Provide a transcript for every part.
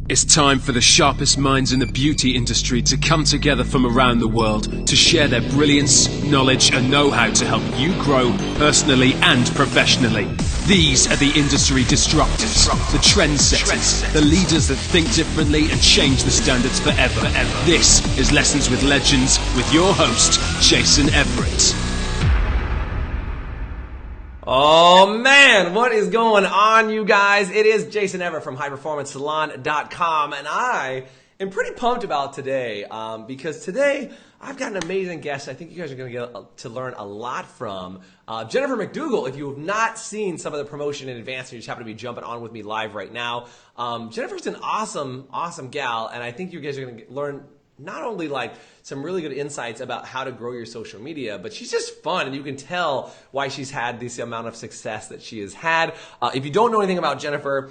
It's time for the sharpest minds in the beauty industry to come together from around the world to share their brilliance, knowledge, and know-how to help you grow personally and professionally. These are the industry disruptors, the trendsetters, the leaders that think differently and change the standards forever. This is Lessons with Legends with your host, Jason Everett. Oh man, what is going on, you guys? It is Jason Everett from highperformancesalon.com, and I am pretty pumped about today because today I've got an amazing guest I think you guys are going to get to learn a lot from. Jennifer MacDougall. If you have not seen some of the promotion in advance and you just happen to be jumping on with me live right now, Jennifer's an awesome gal, and I think you guys are going to learn not only like some really good insights about how to grow your social media, but she's just fun, and you can tell why she's had this amount of success that she has had. If you don't know anything about Jennifer,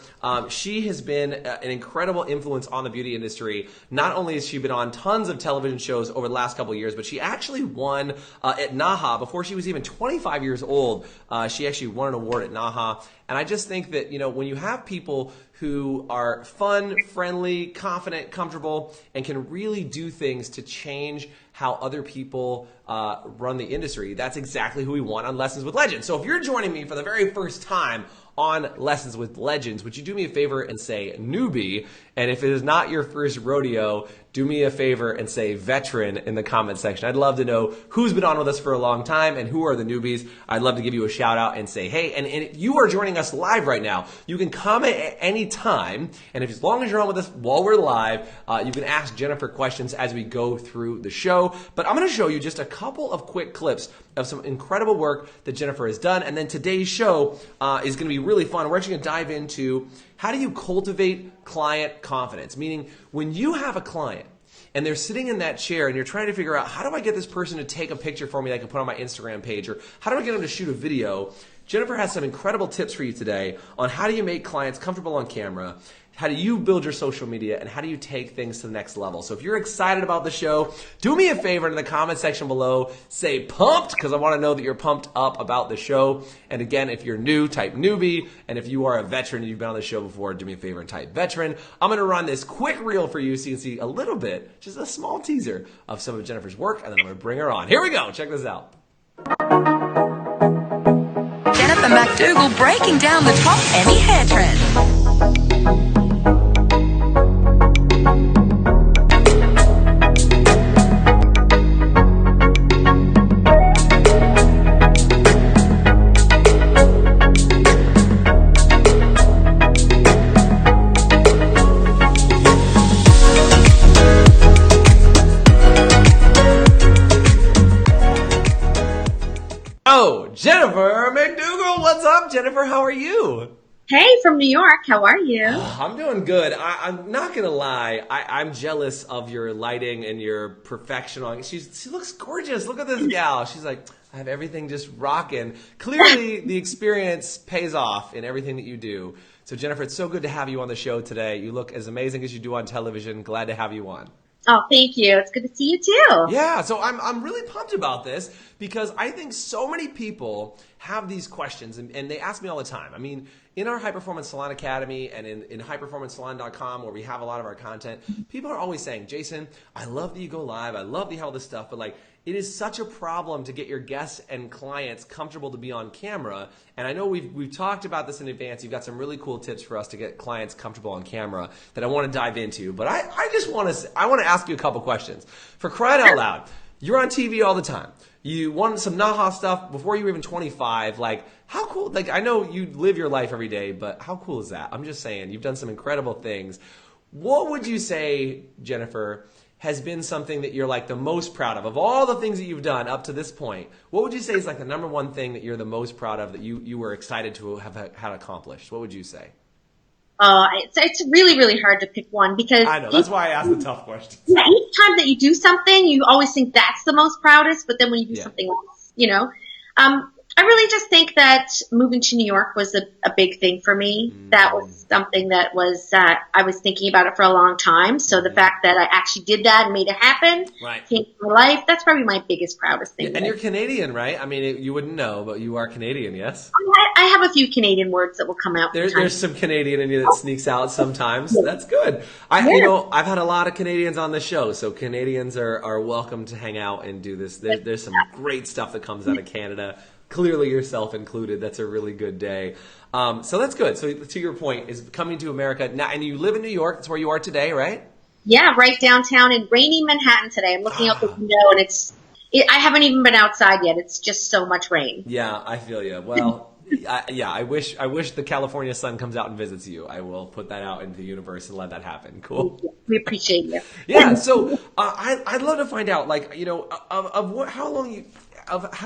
she has been an incredible influence on the beauty industry. Not only has she been on tons of television shows over the last couple of years, but she actually won at NAHA before she was even 25 years old. She actually won an award at NAHA. And I just think that, you know, when you have people who are fun, friendly, confident, comfortable, and can really do things to change how other people run the industry, that's exactly who we want on Lessons with Legends. So if you're joining me for the very first time on Lessons with Legends, would you do me a favor and say newbie? And if it is not your first rodeo, do me a favor and say veteran in the comment section. I'd love to know who's been on with us for a long time and who are the newbies. I'd love to give you a shout out and say, hey, and if you are joining us live right now, you can comment at any time. And if as long as you're on with us while we're live, you can ask Jennifer questions as we go through the show. But I'm going to show you just a couple of quick clips of some incredible work that Jennifer has done. And then today's show is going to be really fun. We're actually going to dive into how do you cultivate client confidence? Meaning when you have a client and they're sitting in that chair and you're trying to figure out how do I get this person to take a picture for me that I can put on my Instagram page, or how do I get them to shoot a video? Jennifer has some incredible tips for you today on how do you make clients comfortable on camera, how do you build your social media, and how do you take things to the next level. So if you're excited about the show, do me a favor in the comment section below, say pumped, because I want to know that you're pumped up about the show. And again, if you're new, type newbie. And if you are a veteran and you've been on the show before, do me a favor and type veteran. I'm going to run this quick reel for you so you can see a little bit, just a small teaser of some of Jennifer's work, and then I'm going to bring her on. Here we go. Check this out. Jennifer MacDougall breaking down the top any hair trend. Jennifer MacDougall, what's up, Jennifer? How are you? Hey, from New York. How are you? I'm doing good. I'm not gonna lie. I'm jealous of your lighting and your perfection on. She looks gorgeous. Look at this gal. She's like, I have everything just rocking. Clearly, the experience pays off in everything that you do. So, Jennifer, it's so good to have you on the show today. You look as amazing as you do on television. Glad to have you on. Oh, thank you. It's good to see you too. Yeah, so I'm really pumped about this because I think so many people have these questions and they ask me all the time. I mean, in our High Performance Salon Academy and in highperformancesalon.com where we have a lot of our content, people are always saying, Jason, I love that you go live. I love that you have all this stuff, but like, it is such a problem to get your guests and clients comfortable to be on camera. And I know we've talked about this in advance. You've got some really cool tips for us to get clients comfortable on camera that I want to dive into. But I just want to ask you a couple questions. For crying out loud, you're on TV all the time. You won some NAHA stuff before you were even 25. Like, how cool? Like, I know you live your life every day, but how cool is that? I'm just saying, you've done some incredible things. What would you say, Jennifer, has been something that you're like the most proud of all the things that you've done up to this point? What would you say is like the number one thing that you're the most proud of that you were excited to have had accomplished? What would you say? It's really, really hard to pick one because I know, that's why I asked the tough questions. Yeah, each time that you do something, you always think that's the most proudest, but then when you do something else, you know. I really just think that moving to New York was a big thing for me. That was something that was, I was thinking about it for a long time. So the fact that I actually did that and made it happen, changed my life, that's probably my biggest, proudest thing. And you're Canadian, right? I mean, you wouldn't know, but you are Canadian, yes? I have a few Canadian words that will come out. There's some Canadian in you that sneaks out sometimes. That's good. I've had a lot of Canadians on the show, so Canadians are welcome to hang out and do this. There's some great stuff that comes out of Canada. Clearly yourself included. That's a really good day. So that's good. So to your point, is coming to America now, and you live in New York. That's where you are today, right? Yeah, right downtown in rainy Manhattan today. I'm looking out the window, and I haven't even been outside yet. It's just so much rain. Yeah, I feel you. Well, I wish the California sun comes out and visits you. I will put that out into the universe and let that happen. Cool. We appreciate you. Yeah. So I'd love to find out, like, how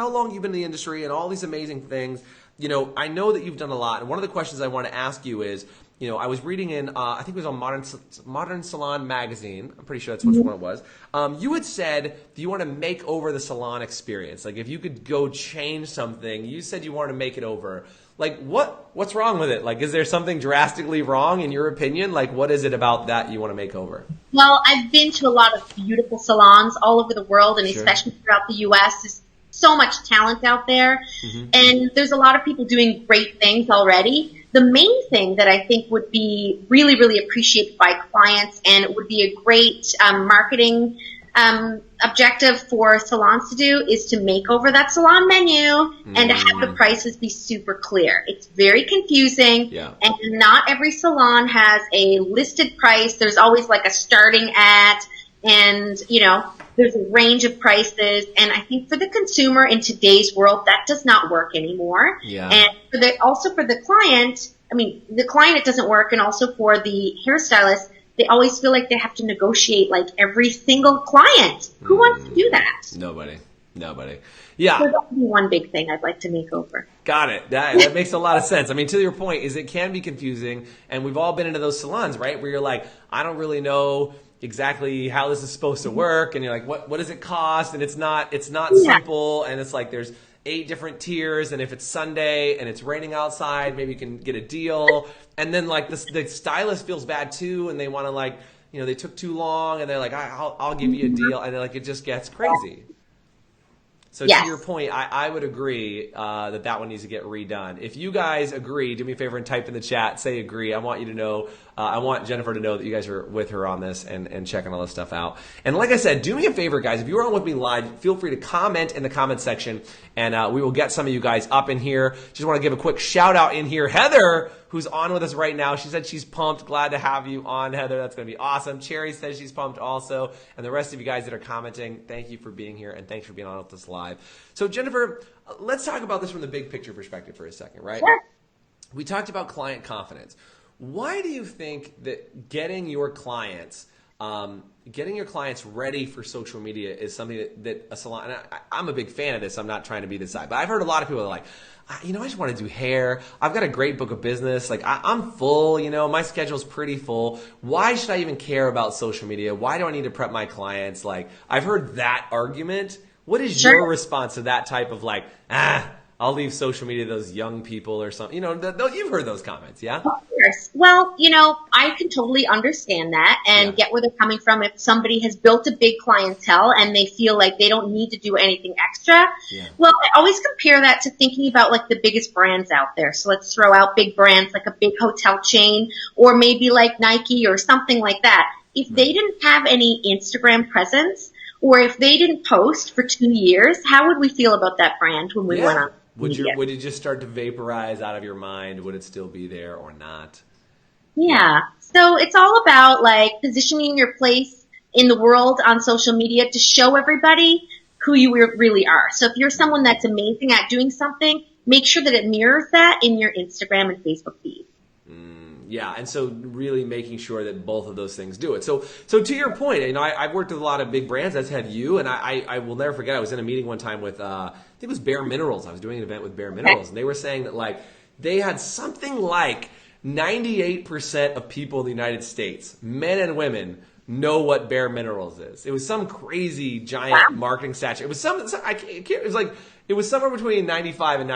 long you've been in the industry and all these amazing things. I know that you've done a lot. And one of the questions I want to ask you is, I was reading in, I think it was on Modern Salon magazine. I'm pretty sure that's which one it was. You had said that you want to make over the salon experience. Like, if you could go change something, you said you wanted to make it over. Like, what's wrong with it? Like, is there something drastically wrong in your opinion? Like, what is it about that you want to make over? Well, I've been to a lot of beautiful salons all over the world, and especially throughout the U.S. There's so much talent out there, and there's a lot of people doing great things already. The main thing that I think would be really, really appreciated by clients, and it would be a great marketing objective for salons to do, is to make over that salon menu and to have the prices be super clear. It's very confusing, and not every salon has a listed price. There's always like a starting at, and there's a range of prices, and I think for the consumer in today's world, that does not work anymore. And also for the client, it doesn't work, and also for the hairstylist, they always feel like they have to negotiate like every single client. Who wants to do that? Nobody. Yeah. So that would be one big thing I'd like to make over. Got it. That makes a lot of sense. I mean, to your point, is it can be confusing, and we've all been into those salons, right, where you're like, I don't really know exactly how this is supposed to work, and you're like, what does it cost? And it's not simple, and it's like there's 8 different tiers, and if it's Sunday and it's raining outside, maybe you can get a deal. And then like the stylist feels bad too, and they want to, like, they took too long, and they're like, I'll give you a deal, and then like it just gets crazy. So to your point, I would agree that one needs to get redone. If you guys agree, do me a favor and type in the chat, say agree. I want you to know, I want Jennifer to know that you guys are with her on this and checking all this stuff out. And like I said, do me a favor, guys. If you're on with me live, feel free to comment in the comment section, and we will get some of you guys up in here. Just want to give a quick shout out in here. Heather, who's on with us right now, she said she's pumped. Glad to have you on, Heather. That's going to be awesome. Cherry says she's pumped also. And the rest of you guys that are commenting, thank you for being here, and thanks for being on with us live. So Jennifer, let's talk about this from the big picture perspective for a second, right? Sure. We talked about client confidence. Why do you think that getting your clients ready for social media is something that a salon, and I'm a big fan of this, I'm not trying to be this side, but I've heard a lot of people that are like, I just want to do hair. I've got a great book of business. Like, I'm full, my schedule's pretty full. Why should I even care about social media? Why do I need to prep my clients? Like, I've heard that argument. What is your response to that type of like, I'll leave social media to those young people or something? You've heard those comments, yeah? Of course. Well, I can totally understand that and get where they're coming from. If somebody has built a big clientele and they feel like they don't need to do anything extra, well, I always compare that to thinking about like the biggest brands out there. So let's throw out big brands like a big hotel chain, or maybe like Nike or something like that. If they didn't have any Instagram presence, or if they didn't post for 2 years, how would we feel about that brand when we went on? Would it just start to vaporize out of your mind? Would it still be there or not? Yeah. So it's all about like positioning your place in the world on social media to show everybody who you really are. So if you're someone that's amazing at doing something, make sure that it mirrors that in your Instagram and Facebook feed. Yeah, and so really making sure that both of those things do it. So to your point, I've worked with a lot of big brands, as have you, and I will never forget, I was in a meeting one time with, I think it was Bare Minerals. I was doing an event with Bare Minerals, and they were saying that like they had something like 98% of people in the United States, men and women, know what Bare Minerals is. It was some crazy giant marketing statue. It was it was like It was somewhere between 95 and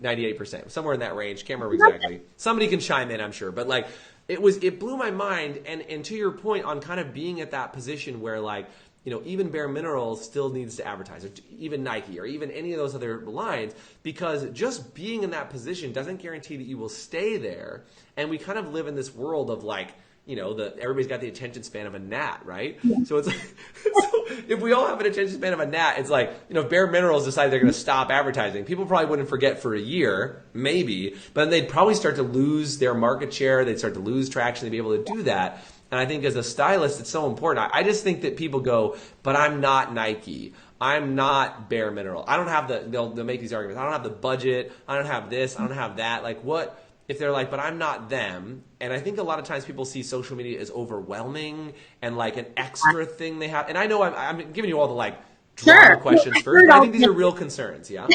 98%, somewhere in that range. Can't remember exactly. Somebody can chime in, I'm sure. But like, it blew my mind. And to your point on kind of being at that position where like, you know, even Bare Minerals still needs to advertise, or even Nike, or even any of those other lines, because just being in that position doesn't guarantee that you will stay there. And we kind of live in this world of like, you know, everybody's got the attention span of a gnat, right? Yeah. So it's so if we all have an attention span of a gnat, it's like, you know, if Bare Minerals decide they're going to stop advertising, people probably wouldn't forget for a year, maybe, but then they'd probably start to lose their market share. They'd start to lose traction to be able to do that. And I think as a stylist, it's so important. I just think that people go, but I'm not Nike. I'm not Bare Mineral. I don't have they'll make these arguments. I don't have the budget. I don't have this. I don't have that. Like what? If they're like, but I'm not them. And I think a lot of times people see social media as overwhelming and like an extra thing they have. And I know I'm giving you all the like drama questions first, but I think these are real concerns. Yeah.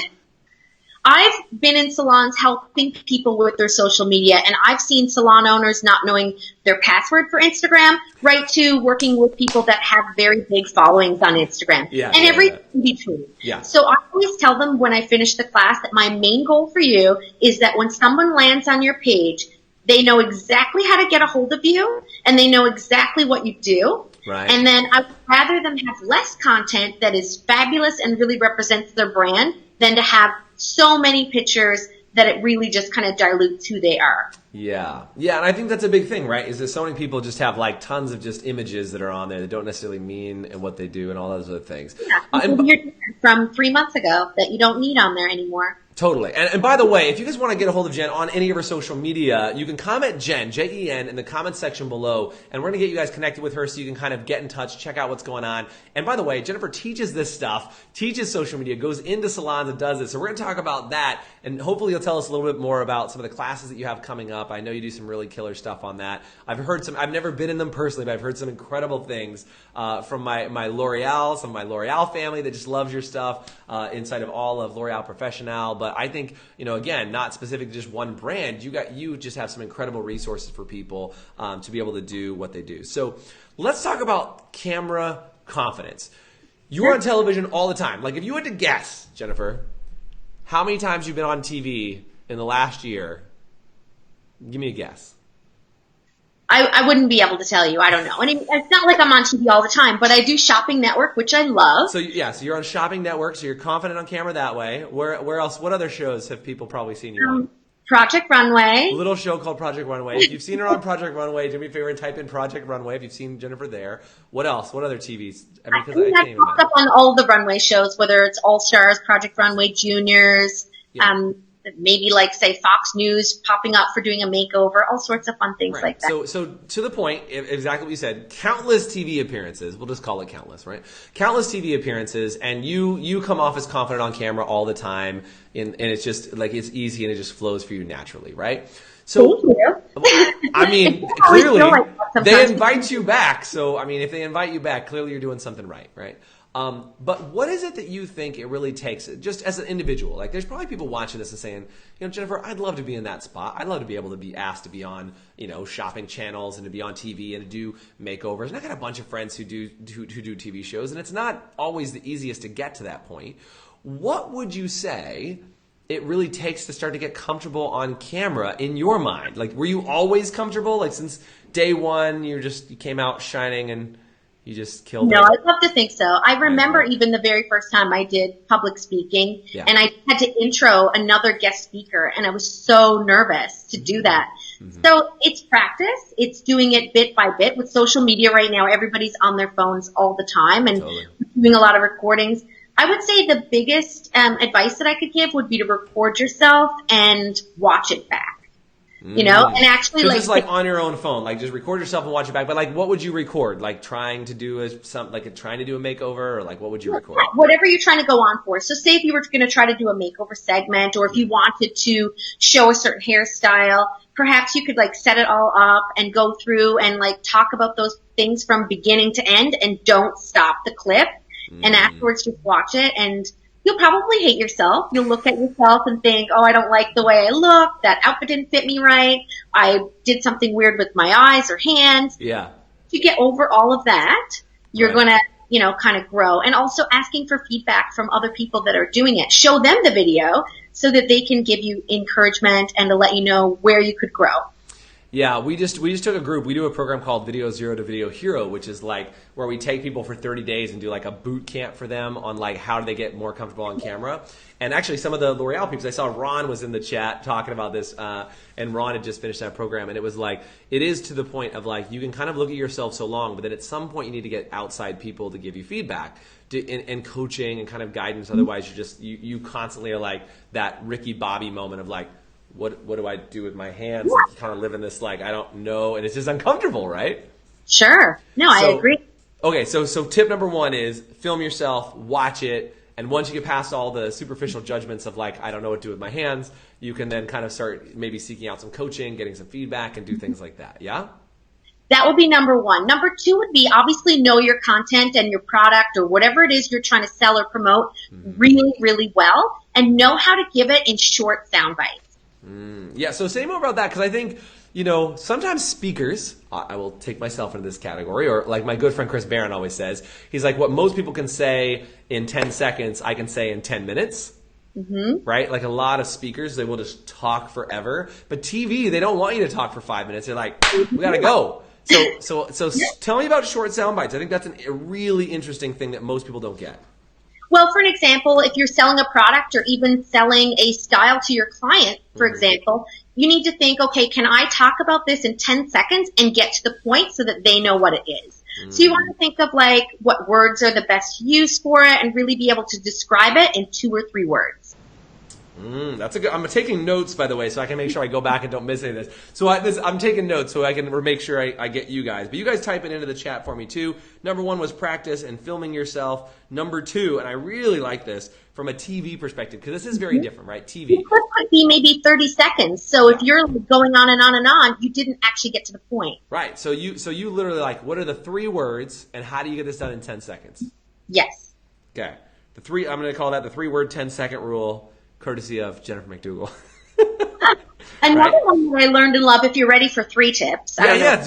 I've been in salons helping people with their social media, and I've seen salon owners not knowing their password for Instagram, right to working with people that have very big followings on Instagram. Yeah, and everything in between. Yeah. So I always tell them when I finish the class that my main goal for you is that when someone lands on your page, they know exactly how to get a hold of you, and they know exactly what you do. Right. And then I would rather them have less content that is fabulous and really represents their brand than to have so many pictures that it really just kind of dilutes who they are. Yeah. Yeah, and I think that's a big thing, right? Is that so many people just have like tons of just images that are on there that don't necessarily mean and what they do and all those other things. Yeah, from 3 months ago that you don't need on there anymore. Totally. And by the way, if you guys want to get a hold of Jen on any of her social media, you can comment Jen, Jen, in the comment section below, and we're going to get you guys connected with her so you can kind of get in touch, check out what's going on. And by the way, Jennifer teaches this stuff, teaches social media, goes into salons and does it. So we're going to talk about that, and hopefully you'll tell us a little bit more about some of the classes that you have coming up. I know you do some really killer stuff on that. I've never been in them personally, but I've heard some incredible things from my L'Oreal, some of my L'Oreal family that just loves your stuff inside of all of L'Oreal Professional. But I think, you know, again, not specific to just one brand. You just have some incredible resources for people to be able to do what they do. So let's talk about camera confidence. You're on television all the time. Like if you had to guess, Jennifer, how many times you've been on TV in the last year, give me a guess. I wouldn't be able to tell you. I don't know. I mean, it's not like I'm on TV all the time, but I do Shopping Network, which I love. So yeah, so you're on Shopping Network, so you're confident on camera that way. Where else? What other shows have people probably seen you on? Project Runway. A little show called Project Runway. If you've seen her on Project Runway, do me a favor and type in Project Runway if you've seen Jennifer there. What else? What other TVs? I think I've popped up on all the Runway shows, whether it's All Stars, Project Runway, Juniors, maybe like say Fox News popping up for doing a makeover, all sorts of fun things like that. So to the point, exactly what you said, countless TV appearances. We'll just call it countless, right? Countless TV appearances, and you come off as confident on camera all the time, and it's just like it's easy and it just flows for you naturally, right? So thank you. I mean, clearly they invite you back. So I mean, if they invite you back, clearly you're doing something right, right? But what is it that you think it really takes, just as an individual? Like, there's probably people watching this and saying, you know, Jennifer, I'd love to be in that spot. I'd love to be able to be asked to be on, you know, shopping channels and to be on TV and to do makeovers. And I got a bunch of friends who do TV shows, and it's not always the easiest to get to that point. What would you say it really takes to start to get comfortable on camera in your mind? Like, were you always comfortable? Like, since day one, you came out shining and you just killed it? No, I'd love to think so. I remember even the very first time I did public speaking, and I had to intro another guest speaker, and I was so nervous to do that. Mm-hmm. So it's practice. It's doing it bit by bit. With social media right now, everybody's on their phones all the time and doing a lot of recordings. I would say the biggest advice that I could give would be to record yourself and watch it back. You know, and actually so just like on your own phone, like just record yourself and watch it back. But like, what would you record? Like trying to do a makeover, or like what would you record? Whatever you're trying to go on for. So say if you were going to try to do a makeover segment, or if you wanted to show a certain hairstyle, perhaps you could like set it all up and go through and like talk about those things from beginning to end, and don't stop the clip. And afterwards just watch it, and you'll probably hate yourself. You'll look at yourself and think, oh, I don't like the way I look. That outfit didn't fit me right. I did something weird with my eyes or hands. Yeah. If you get over all of that, you're going to kind of grow, and also asking for feedback from other people that are doing it. Show them the video so that they can give you encouragement and to let you know where you could grow. Yeah, we just took a group. We do a program called Video Zero to Video Hero, which is like where we take people for 30 days and do like a boot camp for them on like how do they get more comfortable on camera. And actually some of the L'Oreal people, I saw Ron was in the chat talking about this, and Ron had just finished that program, and it was like, it is to the point of like, you can kind of look at yourself so long, but then at some point you need to get outside people to give you feedback and coaching and kind of guidance. Otherwise you constantly are like that Ricky Bobby moment of like, what do I do with my hands? Like, kind of live in this like I don't know, and it's just uncomfortable, right? Sure. No, I agree. Okay, so tip number 1 is film yourself, watch it, and once you get past all the superficial judgments of like I don't know what to do with my hands, you can then kind of start maybe seeking out some coaching, getting some feedback, and do things like that. Yeah? That would be number 1. Number 2 would be obviously know your content and your product or whatever it is you're trying to sell or promote really, really well, and know how to give it in short sound bites. Yeah, so say more about that, because I think, sometimes speakers, I will take myself into this category, or like my good friend Chris Barron always says, he's like, what most people can say in 10 seconds, I can say in 10 minutes. Right? Like a lot of speakers, they will just talk forever. But TV, they don't want you to talk for 5 minutes. They're like, we got to go. So tell me about short sound bites. I think that's a really interesting thing that most people don't get. Well, for an example, if you're selling a product or even selling a style to your client, for example, you need to think, okay, can I talk about this in 10 seconds and get to the point so that they know what it is? So you want to think of like what words are the best use for it and really be able to describe it in 2 or 3 words. That's a good. I'm taking notes, by the way, so I can make sure I go back and don't miss any of this. So I'm taking notes so I can make sure I get you guys. But you guys type it into the chat for me too. Number 1 was practice and filming yourself. Number 2, and I really like this from a TV perspective, because this is very different, right? TV. It could be maybe 30 seconds. So if you're going on and on and on, you didn't actually get to the point. Right. So you literally like, what are the 3 words, and how do you get this done in 10 seconds? Yes. Okay. I'm going to call that the 3-word 10-second rule. Courtesy of Jennifer MacDougall. Another one that I learned and love, if you're ready for 3 tips.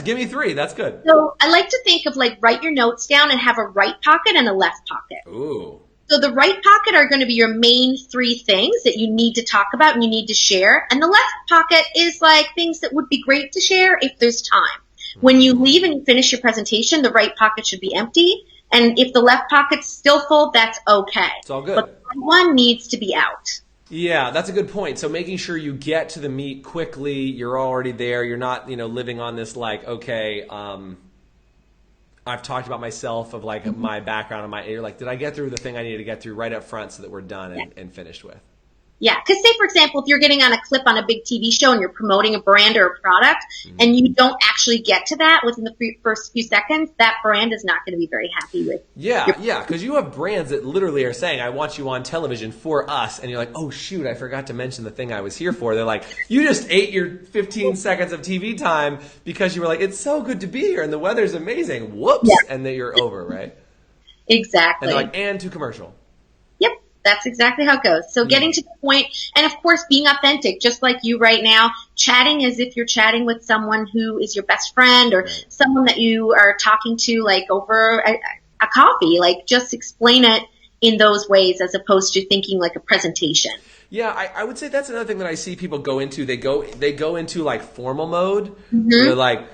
Give me 3. That's good. So I like to think of like write your notes down and have a right pocket and a left pocket. Ooh. So the right pocket are going to be your main 3 things that you need to talk about and you need to share. And the left pocket is like things that would be great to share if there's time. When you leave and you finish your presentation, the right pocket should be empty. And if the left pocket's still full, that's okay. It's all good. But one needs to be out. Yeah, that's a good point. So making sure you get to the meat quickly, you're already there. You're not, living on this like, okay, I've talked about myself of like my background and you're like, did I get through the thing I needed to get through right up front so that we're done and finished with? Yeah, because say, for example, if you're getting on a clip on a big TV show and you're promoting a brand or a product and you don't actually get to that within the first few seconds, that brand is not going to be very happy with you. Yeah, because you have brands that literally are saying, I want you on television for us. And you're like, oh, shoot, I forgot to mention the thing I was here for. They're like, you just ate your 15 seconds of TV time because you were like, it's so good to be here and the weather's amazing. Whoops. Yeah. And then you're over, right? Exactly. And they're like, and to commercial. Yep. That's exactly how it goes. So getting to the point, and of course being authentic, just like you right now, chatting as if you're chatting with someone who is your best friend or someone that you are talking to like over a coffee. Like just explain it in those ways as opposed to thinking like a presentation. Yeah, I would say that's another thing that I see people go into. They go into like formal mode. They're like,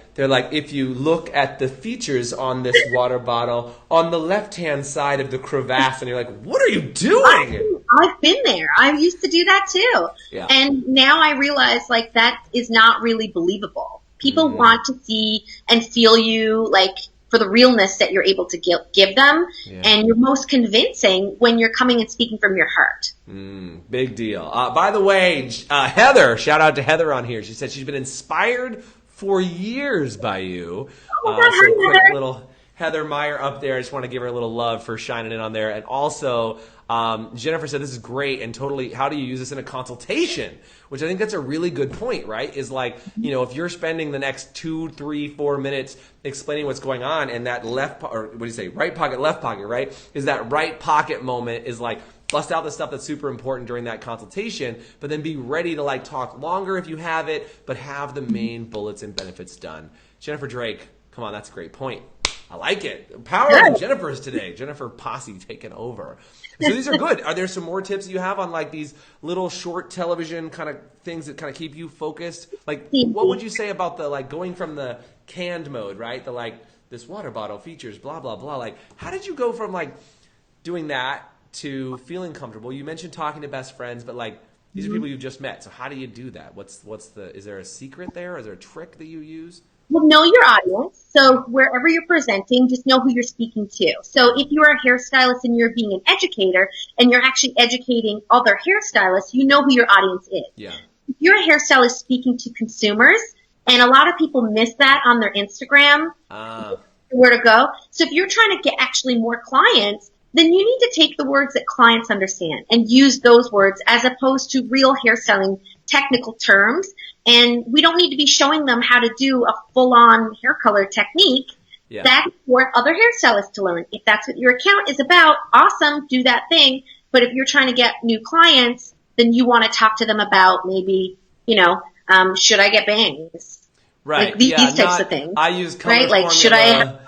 if you look at the features on this water bottle on the left-hand side of the crevasse, and you're like, what are you doing? I've been there. I used to do that too. Yeah. And now I realize like that is not really believable. People want to see and feel you like for the realness that you're able to give them. Yeah. And you're most convincing when you're coming and speaking from your heart. Big deal. By the way, Heather, shout out to Heather on here. She said she's been inspired for years by you. Quick little Heather Meyer up there. I just want to give her a little love for shining in on there. And also, Jennifer said this is great and totally, how do you use this in a consultation? Which I think that's a really good point, right? Is like, if you're spending the next 2, 3, 4 minutes explaining what's going on, and that right pocket, left pocket, right? Is that right pocket moment is like, bust out the stuff that's super important during that consultation, but then be ready to like talk longer if you have it, but have the main bullets and benefits done. Jennifer Drake, come on, that's a great point. I like it. Power of Jennifer's today. Jennifer Posse taking over. So these are good. Are there some more tips you have on like these little short television kind of things that kind of keep you focused? Like, what would you say about the like going from the canned mode, right? The like this water bottle features blah blah blah. Like, how did you go from like doing that to feeling comfortable? You mentioned talking to best friends, but like these are people you've just met. So how do you do that? Is there a secret there? Is there a trick that you use? Well, know your audience. So wherever you're presenting, just know who you're speaking to. So if you're a hairstylist and you're being an educator and you're actually educating other hairstylists, you know who your audience is. Yeah. If you're a hairstylist speaking to consumers, and a lot of people miss that on their Instagram, where to go. So if you're trying to get actually more clients, then you need to take the words that clients understand and use those words as opposed to real hairstyling technical terms. And we don't need to be showing them how to do a full-on hair color technique. Yeah. That's for other hairstylists to learn. If that's what your account is about, awesome, do that thing. But if you're trying to get new clients, then you want to talk to them about maybe, should I get bangs? Right. Like these types of things. I use color right? Like, formula. should I have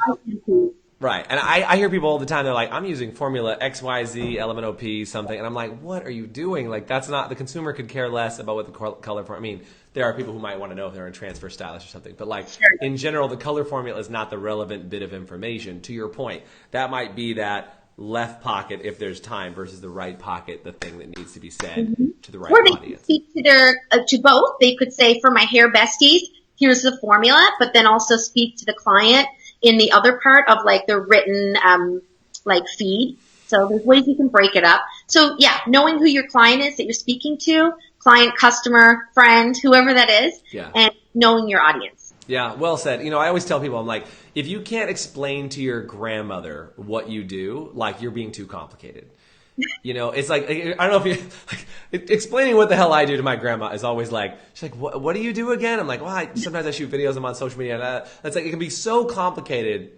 Right. And I hear people all the time, they're like, I'm using formula XYZ, LMNOP, something. And I'm like, what are you doing? Like, that's not, the consumer could care less about what the color formula, I mean, there are people who might want to know if they're a transfer stylist or something. But like, in general, the color formula is not the relevant bit of information. To your point, that might be that left pocket if there's time versus the right pocket, the thing that needs to be said to the right or they audience. Could speak to both. They could say, for my hair besties, here's the formula, but then also speak to the client in the other part of like the written feed. So there's ways you can break it up. So yeah, knowing who your client is that you're speaking to, client, customer, friend, whoever that is, and knowing your audience. Yeah, well said. I always tell people, I'm like, if you can't explain to your grandmother what you do, like you're being too complicated. It's like, I don't know if you, like, explaining what the hell I do to my grandma is always like, she's like, what do you do again? I'm like, well, sometimes I shoot videos, I'm on social media. That's like, it can be so complicated.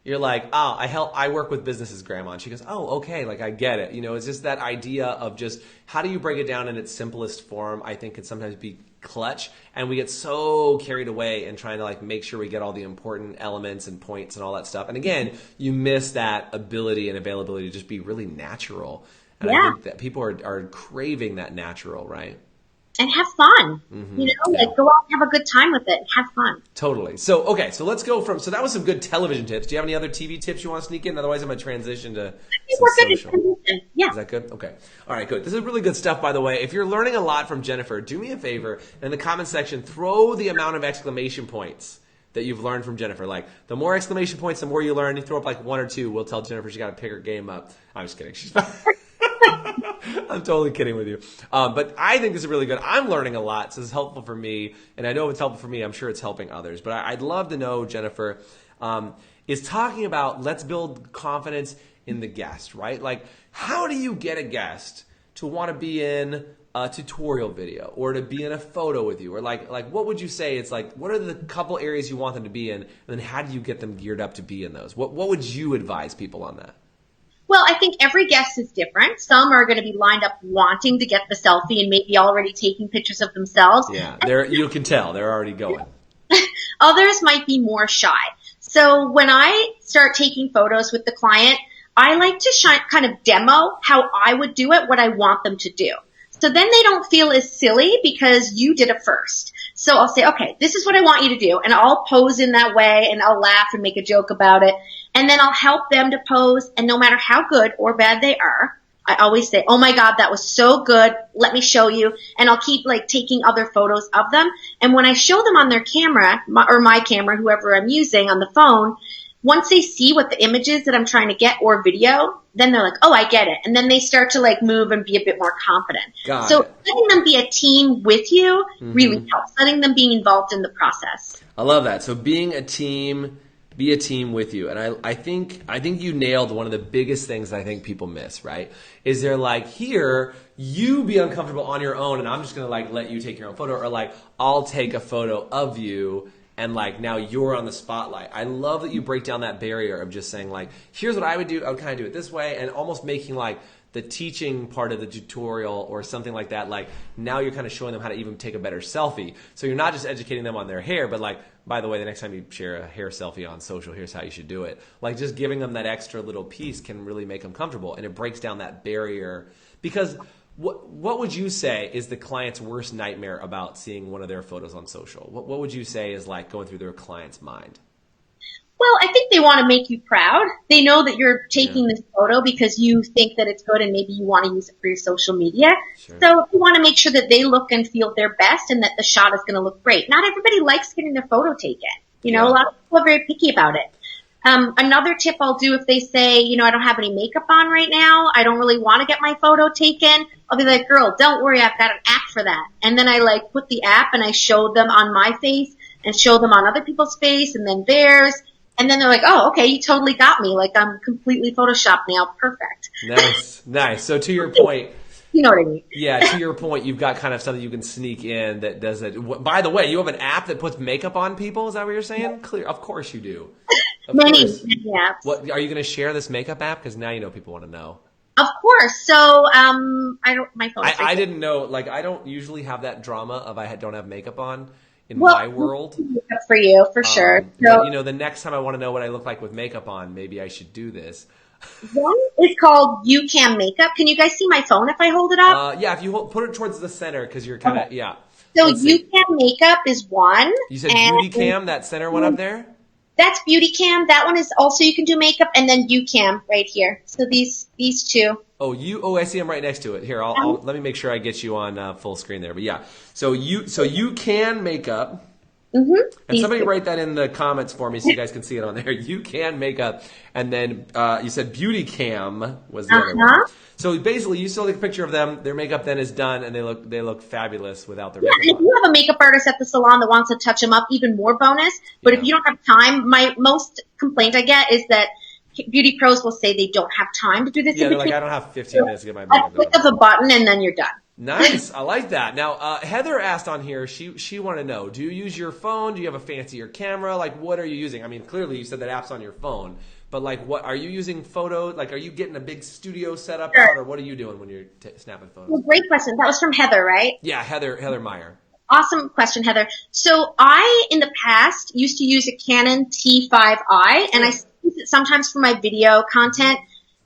You're like, oh, I work with businesses, grandma. And she goes, oh, okay, like I get it. It's just that idea of just how do you break it down in its simplest form, I think can sometimes be clutch. And we get so carried away in trying to like make sure we get all the important elements and points and all that stuff. And again, you miss that ability and availability to just be really natural. And I think that people are craving that natural, right? And have fun, like go out and have a good time with it and have fun. Totally. So, okay, so let's go so that was some good television tips. Do you have any other TV tips you want to sneak in? Otherwise, I'm going to transition to some social. Yeah. Is that good? Okay. All right, good. This is really good stuff, by the way. If you're learning a lot from Jennifer, do me a favor. In the comment section, throw the amount of exclamation points that you've learned from Jennifer. Like, the more exclamation points, the more you learn. You throw up like one or two, we'll tell Jennifer she got to pick her game up. I'm just kidding. She's I'm totally kidding with you. But I think this is really good. I'm learning a lot, so this is helpful for me. And I know if it's helpful for me, I'm sure it's helping others. But I'd love to know, Jennifer, is talking about let's build confidence in the guest, right? Like, how do you get a guest to want to be in a tutorial video or to be in a photo with you? Or like what would you say? It's like, what are the couple areas you want them to be in? And then how do you get them geared up to be in those? What would you advise people on that? Well, I think every guest is different. Some are going to be lined up wanting to get the selfie and maybe already taking pictures of themselves. Yeah, you can tell. They're already going. Others might be more shy. So when I start taking photos with the client, I like to kind of demo how I would do it, what I want them to do. So then they don't feel as silly because you did it first. So I'll say, okay, this is what I want you to do. And I'll pose in that way and I'll laugh and make a joke about it. And then I'll help them to pose. And no matter how good or bad they are, I always say, oh my God, that was so good. Let me show you. And I'll keep like taking other photos of them. And when I show them on their camera or my camera, whoever I'm using on the phone, once they see what the image is that I'm trying to get or video, then they're like, oh, I get it. And then they start to like move and be a bit more confident. So letting them be a team with you really helps. Letting them be involved in the process. I love that. So being a team, be a team with you. And I think you nailed one of the biggest things I think people miss, right? Is they're like, here, you be uncomfortable on your own and I'm just going to like let you take your own photo, or like I'll take a photo of you and like now you're on the spotlight. I love that you break down that barrier of just saying like, here's what I would do. I would kind of do it this way, and almost making like the teaching part of the tutorial or something like that, like now you're kind of showing them how to even take a better selfie. So you're not just educating them on their hair, but like, by the way, the next time you share a hair selfie on social, here's how you should do it. Like just giving them that extra little piece can really make them comfortable, and it breaks down that barrier. Because what would you say is the client's worst nightmare about seeing one of their photos on social? What would you say is like going through their client's mind? Well, I think they want to make you proud. They know that you're taking this photo because you think that it's good and maybe you want to use it for your social media. Sure. So you want to make sure that they look and feel their best and that the shot is going to look great. Not everybody likes getting their photo taken. You know, a lot of people are very picky about it. Another tip I'll do if they say, you know, I don't have any makeup on right now, I don't really want to get my photo taken, I'll be like, girl, don't worry, I've got an app for that. And then I like put the app and I show them on my face and show them on other people's face and then theirs. And then they're like, oh, okay, you totally got me. Like, I'm completely Photoshopped now. Perfect. Nice. So to your point. You know what I mean? Yeah, to your point, you've got kind of something you can sneak in that does it. By the way, you have an app that puts makeup on people? Is that what you're saying? Clear. Of course you do. Many apps. What, are you going to share this makeup app? Because now you know people want to know. Of course. So, my phone. I didn't know, like, I don't usually have that drama of don't have makeup on. In my world, for you, for sure. So, but, you know, the next time I want to know what I look like with makeup on, maybe I should do this. One is called YouCam Makeup. Can you guys see my phone if I hold it up? Yeah, if you put it towards the center, because you're kind of, So YouCam Makeup is one. You said Beauty Cam, that center one up there? That's Beauty Cam. That one is also, you can do makeup, and then YouCam right here. So these two. I see them right next to it. Here, let me make sure I get you on full screen there. But yeah, so you can makeup. Mm-hmm. And somebody write that in the comments for me so you guys can see it on there. You can makeup, and then you said Beauty Cam was the other one. So basically, you still take a picture of them. Their makeup then is done, and they look fabulous without their makeup. And if you have a makeup artist at the salon that wants to touch them up, even more bonus. But if you don't have time, my most complaint I get is that beauty pros will say they don't have time to do this. Yeah, they're like, I don't have 15 minutes to get my makeup done. Click of a button, and then you're done. Nice. I like that. Now, Heather asked on here, she wanted to know, do you use your phone? Do you have a fancier camera? Like, what are you using? I mean, clearly you said that app's on your phone, but like, what are you using photo? Like, are you getting a big studio set up out, or what are you doing when you're snapping photos? Well, great question. That was from Heather, right? Yeah, Heather Meyer. Awesome question, Heather. So I, in the past, used to use a Canon T5i, and I use it sometimes for my video content.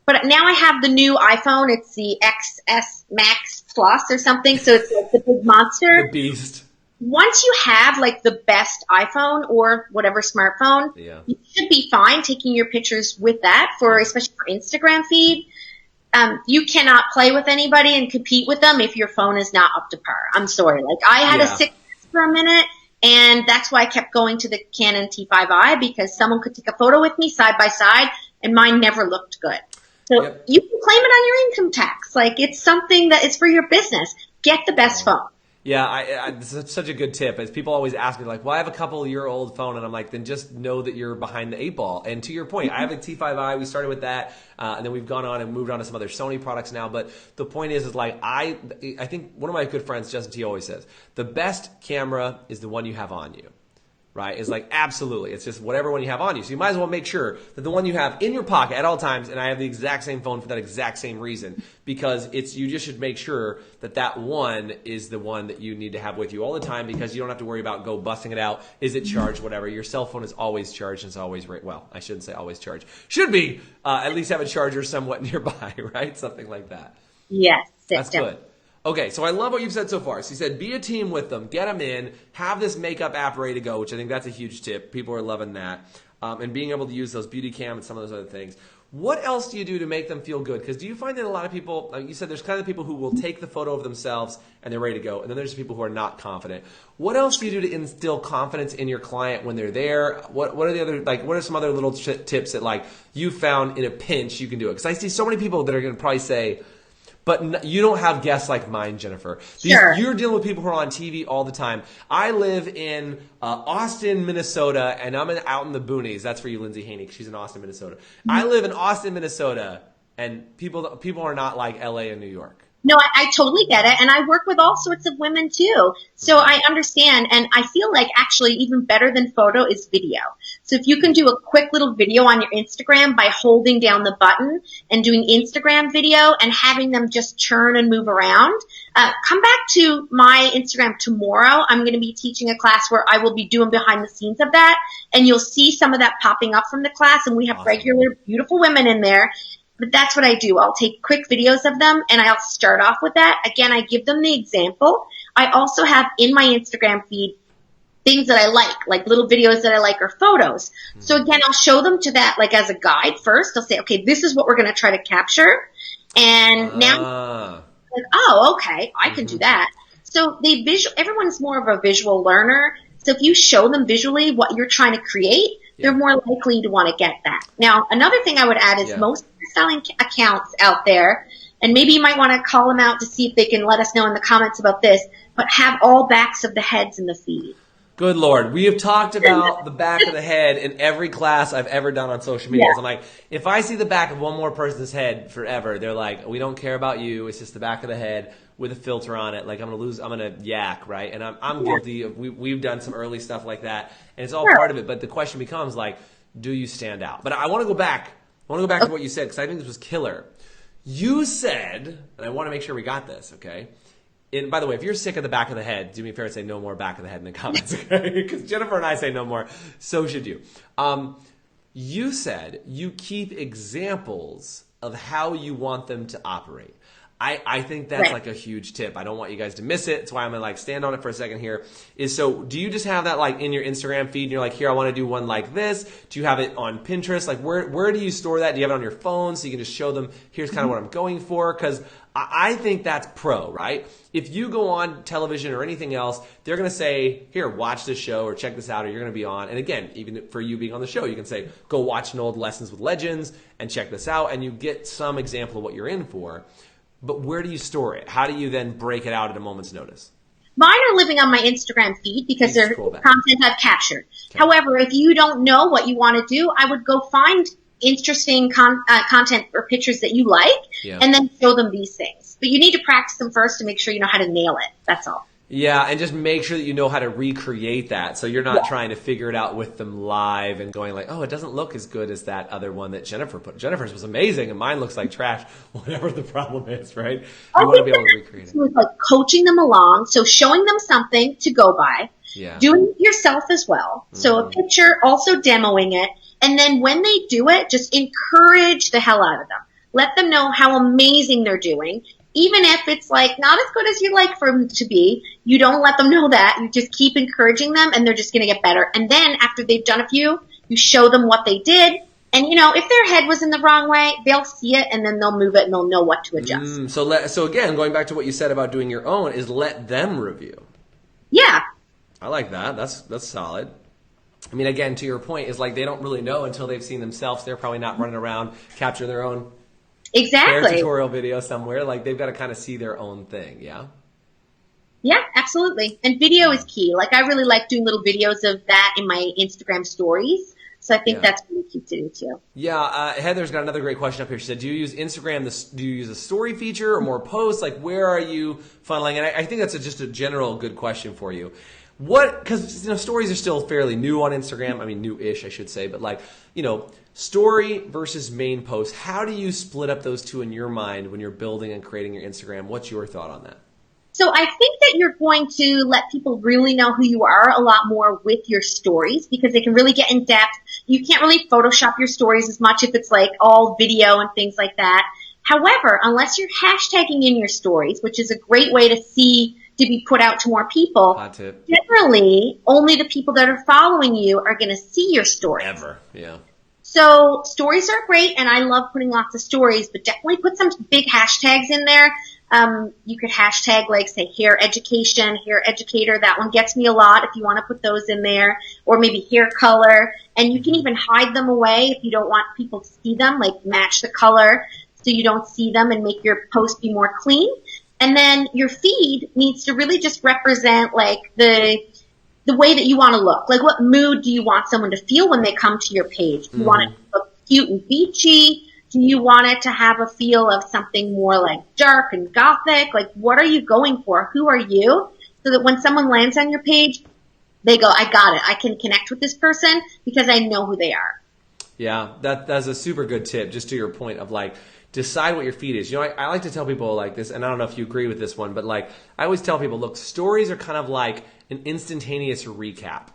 But now I have the new iPhone. It's the XS Max Plus or something. So it's like the big monster. The beast. Once you have like the best iPhone or whatever smartphone, you should be fine taking your pictures with that especially for Instagram feed. You cannot play with anybody and compete with them if your phone is not up to par. I'm sorry. Like I had a 6S for a minute, and that's why I kept going to the Canon T5i, because someone could take a photo with me side by side and mine never looked good. So you can claim it on your income tax. Like, it's something that is for your business. Get the best phone. Yeah, this is such a good tip. As people always ask me, like, well, I have a couple-year-old phone, and I'm like, then just know that you're behind the 8 ball. And to your point, I have a T5i. We started with that, and then we've gone on and moved on to some other Sony products now. But the point is like, I think one of my good friends, Justin T, always says, the best camera is the one you have on you. Right? Is like, absolutely. It's just whatever one you have on you. So you might as well make sure that the one you have in your pocket at all times, and I have the exact same phone for that exact same reason, because you just should make sure that one is the one that you need to have with you all the time, because you don't have to worry about busting it out. Is it charged? Whatever. Your cell phone is always charged and it's always well, I shouldn't say always charged. Should be at least have a charger somewhat nearby, right? Something like that. Yes. That's good. Okay, so I love what you've said so far. So you said be a team with them, get them in, have this makeup app ready to go, which I think that's a huge tip. People are loving that. And being able to use those beauty cam and some of those other things. What else do you do to make them feel good? Because do you find that a lot of people, like you said, there's kind of people who will take the photo of themselves and they're ready to go, and then there's people who are not confident. What else do you do to instill confidence in your client when they're there? What are the other, like, what are some other little tips that, like, you found in a pinch you can do it? Because I see so many people that are going to probably say, but you don't have guests like mine, Jennifer. You're dealing with people who are on TV all the time. I live in Austin, Minnesota, and I'm out in the boonies. That's for you, Lindsay Haney. She's in Austin, Minnesota. I live in Austin, Minnesota, and people are not like LA and New York. No, I totally get it. And I work with all sorts of women too. So I understand. And I feel like actually even better than photo is video. So if you can do a quick little video on your Instagram by holding down the button and doing Instagram video and having them just churn and move around, come back to my Instagram tomorrow. I'm going to be teaching a class where I will be doing behind the scenes of that, and you'll see some of that popping up from the class, and we have regular, beautiful women in there. But that's what I do. I'll take quick videos of them, and I'll start off with that. Again, I give them the example. I also have in my Instagram feed things that I like little videos that I like or photos. So again, I'll show them to that like as a guide first. I'll say, okay, this is what we're going to try to capture. And now, like, oh, okay, I can do that. So everyone's more of a visual learner. So if you show them visually what you're trying to create, they're more likely to want to get that. Now, another thing I would add is most styling accounts out there, and maybe you might want to call them out to see if they can let us know in the comments about this, but have all backs of the heads in the feed. Good Lord. We have talked about the back of the head in every class I've ever done on social media. I'm like, if I see the back of one more person's head forever, they're like, we don't care about you. It's just the back of the head with a filter on it. Like, I'm going to yak, right? And I'm guilty of, we've done some early stuff like that, and it's all part of it. But the question becomes, like, do you stand out? But I want to go back. To what you said, because I think this was killer. You said, and I want to make sure we got this, okay? And by the way, if you're sick of the back of the head, do me a favor and say no more back of the head in the comments, okay? Because Jennifer and I say no more. So should you. You said you keep examples of how you want them to operate. I think that's like a huge tip. I don't want you guys to miss it. That's why I'm going to stand on it for a second here. So do you just have that in your Instagram feed and you're like, here, I want to do one like this? Do you have it on Pinterest? Like where do you store that? Do you have it on your phone so you can just show them, here's kind of what I'm going for? Because I think that's pro, right? If you go on television or anything else, they're going to say, here, watch this show or check this out, or you're going to be on. And again, even for you being on the show, you can say, go watch an old Lessons with Legends and check this out, and you get some example of what you're in for. But where do you store it? How do you then break it out at a moment's notice? Mine are living on my Instagram feed because they're content I've captured. Okay. However, if you don't know what you want to do, I would go find interesting content or pictures that you like and then show them these things. But you need to practice them first to make sure you know how to nail it. That's all. Yeah, and just make sure that you know how to recreate that, so you're not trying to figure it out with them live and going like, oh, it doesn't look as good as that other one that Jennifer put. Jennifer's was amazing, and mine looks like trash, whatever the problem is, right? You want to be able to recreate it. Like coaching them along, so showing them something to go by, doing it yourself as well. So a picture, also demoing it, and then when they do it, just encourage the hell out of them. Let them know how amazing they're doing. Even if it's like not as good as you'd like for them to be, you don't let them know that. You just keep encouraging them, and they're just going to get better. And then after they've done a few, you show them what they did. And, if their head was in the wrong way, they'll see it, and then they'll move it, and they'll know what to adjust. So again, going back to what you said about doing your own, is let them review. Yeah. I like that. That's solid. I mean, again, to your point, is like they don't really know until they've seen themselves. They're probably not running around capturing their own hair tutorial video somewhere. Like they've got to kind of see their own thing. Yeah. Yeah, absolutely. And video is key. Like I really like doing little videos of that in my Instagram stories. So I think that's really cute to do too. Yeah. Heather's got another great question up here. She said, do you use Instagram? Do you use a story feature or more posts? Like where are you funneling? And I think that's just a general good question for you. Because stories are still fairly new on Instagram. I mean, new-ish, I should say. But story versus main post. How do you split up those two in your mind when you're building and creating your Instagram? What's your thought on that? So I think that you're going to let people really know who you are a lot more with your stories because they can really get in depth. You can't really Photoshop your stories as much if it's like all video and things like that. However, unless you're hashtagging in your stories, which is a great way to be put out to more people, generally, only the people that are following you are going to see your stories. Ever, yeah. So stories are great, and I love putting lots of stories, but definitely put some big hashtags in there. You could hashtag, say, hair education, hair educator. That one gets me a lot if you want to put those in there. Or maybe hair color. And you can even hide them away if you don't want people to see them, like match the color so you don't see them and make your post be more clean. And then your feed needs to really just represent the way that you want to look. Like what mood do you want someone to feel when they come to your page? Do you want it to look cute and beachy? Do you want it to have a feel of something more dark and gothic? What are you going for? Who are you? So that when someone lands on your page, they go, I got it. I can connect with this person because I know who they are. Yeah, that's a super good tip, just to your point of like, decide what your feed is. You know, I like to tell people like this, and I don't know if you agree with this one, but like, I always tell people, look, stories are kind of like an instantaneous recap.